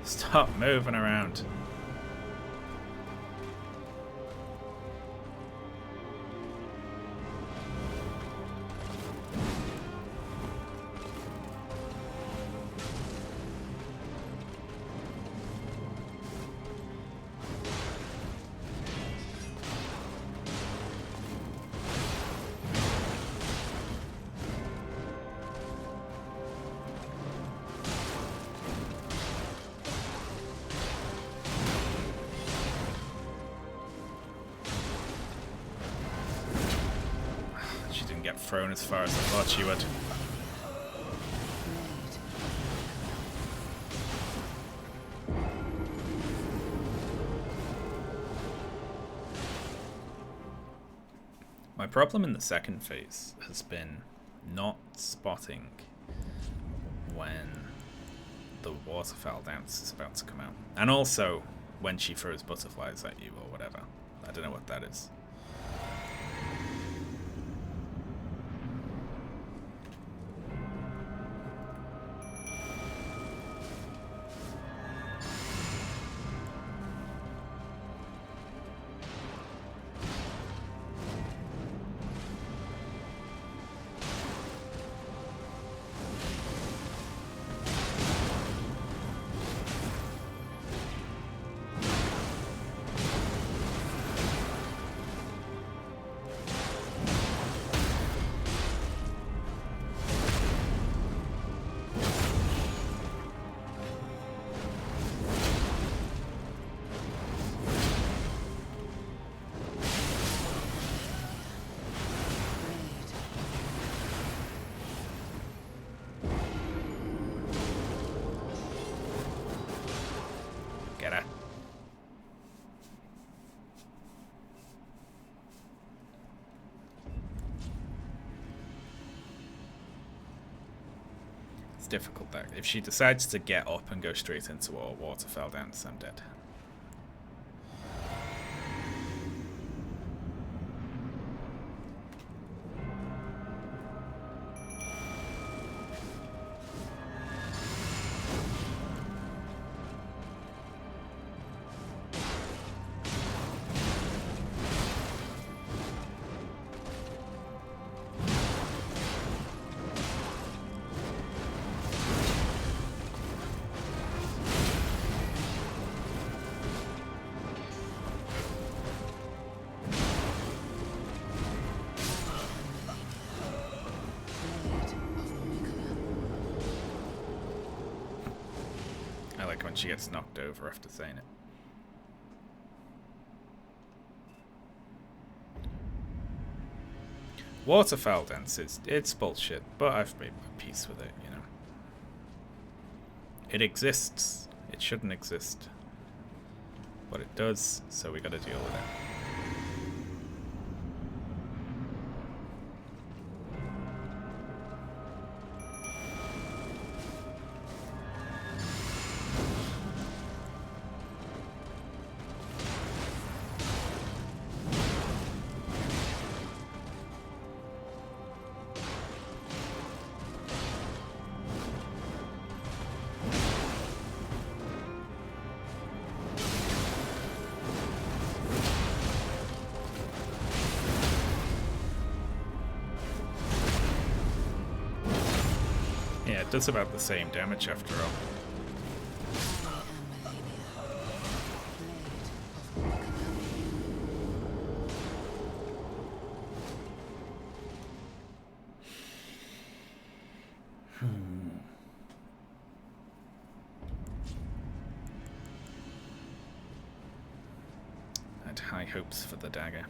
Speaker 5: Stop moving around. Thrown as far as I thought she would. My problem in the second phase has been not spotting when the waterfowl dance is about to come out. And also when she throws butterflies at you or whatever. I don't know what that is. difficult that if she decides to get up and go straight into a waterfell dance, I'm dead. When she gets knocked over after saying it. Waterfowl dance it's bullshit, but I've made my peace with it, you know. It exists. It shouldn't exist. But it does, so we gotta deal with it. Yeah, it does about the same damage after all. I had high hopes for the dagger.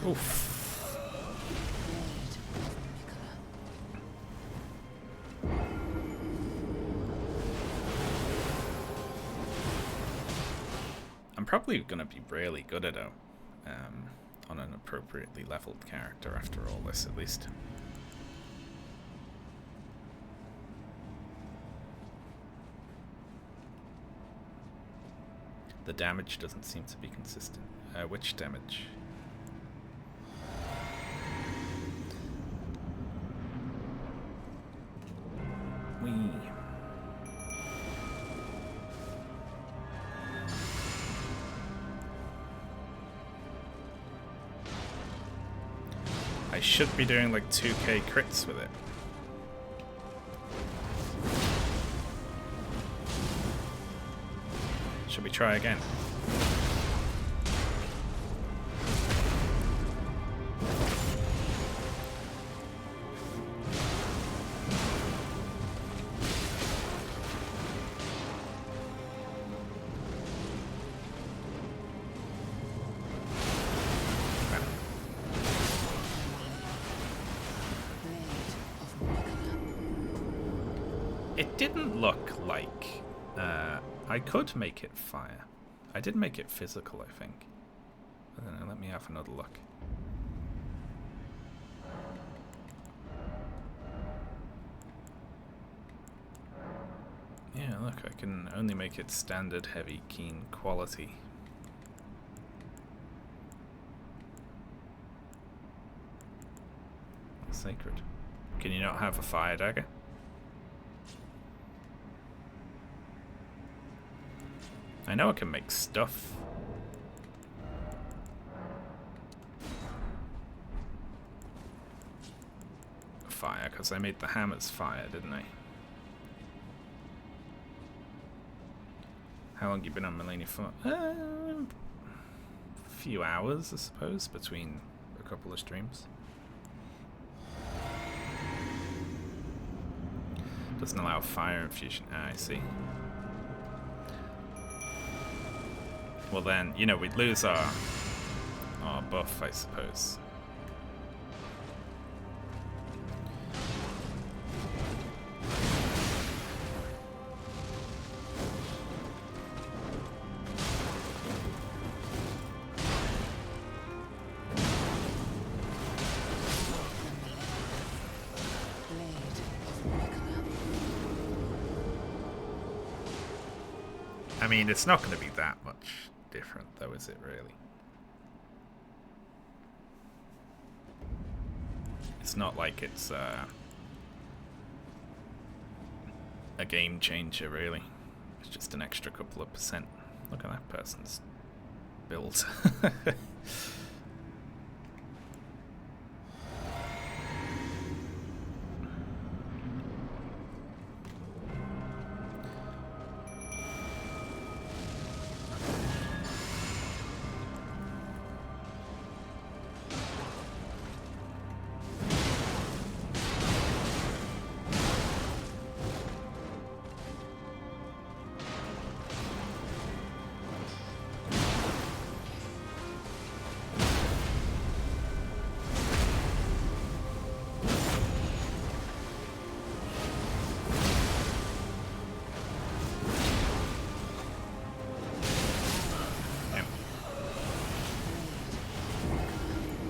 Speaker 5: Oof. I'm probably going to be really good at it on an appropriately leveled character after all this, at least. The damage doesn't seem to be consistent. Which damage? I should be doing like 2k crits with it. Should we try again? It didn't look like I could make it fire. I did make it physical, I think. I don't know, let me have another look. Yeah, look, I can only make it standard, heavy, keen, quality. Sacred. Can you not have a fire dagger? I know I can make stuff. because I made the hammers fire, didn't I? How long you been on Melania for? A few hours, I suppose, between a couple of streams. Doesn't allow fire infusion. Ah, I see. Well then, you know, we'd lose our buff, I suppose. I mean, it's not going to be that much different, though, is it, really? It's not like it's a game changer, really. It's just an extra couple of percent. Look at that person's build.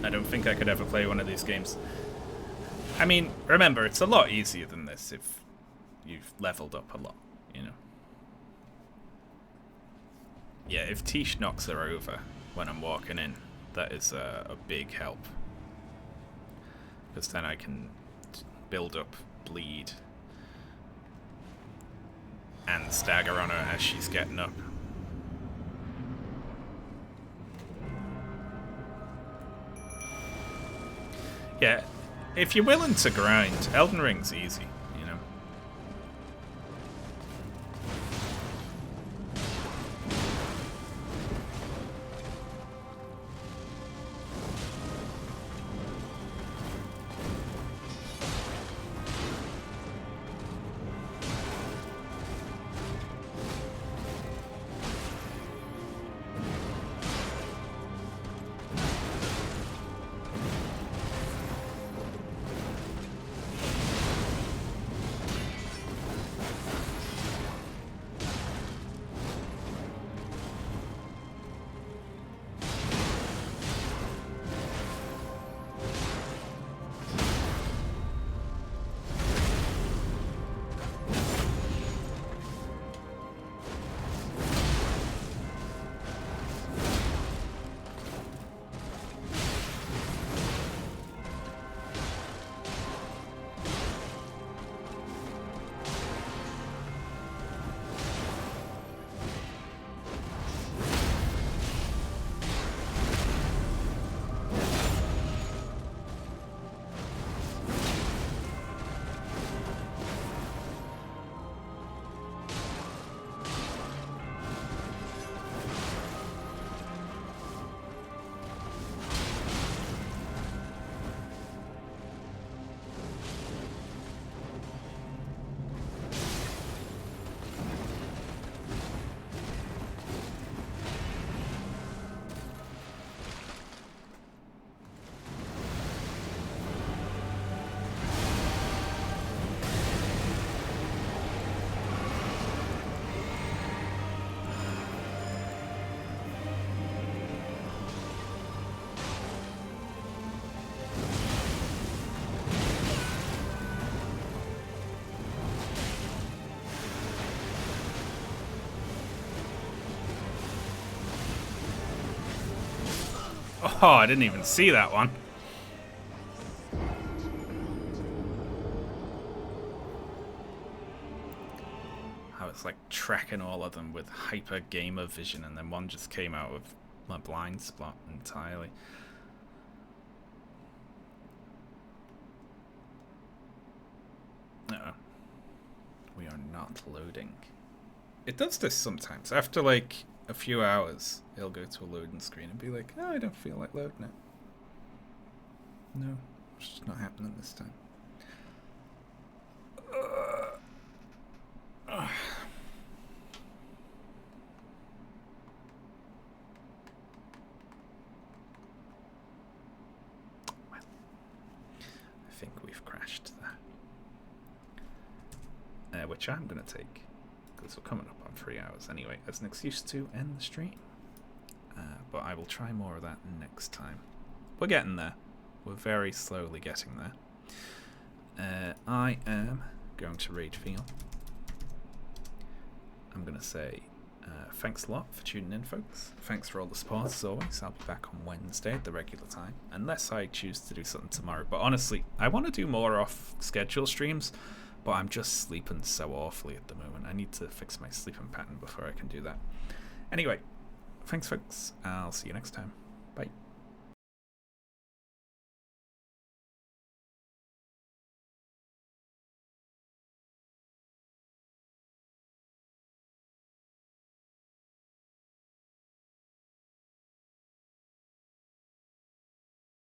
Speaker 5: I don't think I could ever play one of these games. I mean, remember, it's a lot easier than this if you've leveled up a lot, you know. Yeah, if Tish knocks her over when I'm walking in, that is a big help. Because then I can build up bleed and stagger on her as she's getting up. Yeah, if you're willing to grind, Elden Ring's easy, you know. Oh, I didn't even see that one. I was like tracking all of them with hyper gamer vision, and then one just came out of my blind spot entirely. not loading. It does this sometimes. After like a few hours, it'll go to a loading screen and be like, oh, I don't feel like loading it. No, it's just not happening this time. I think we've crashed there. Which I'm going to take, because we're coming up on 3 hours anyway, as an excuse to end the stream. But I will try more of that next time. We're getting there. We're very slowly getting there. I am going to rage feel. I'm going to say thanks a lot for tuning in, folks. Thanks for all the support, as always. I'll be back on Wednesday at the regular time, unless I choose to do something tomorrow. But honestly, I want to do more off-schedule streams, but I'm just sleeping so awfully at the moment. I need to fix my sleeping pattern before I can do that. Anyway, thanks, folks. I'll see you next time. Bye.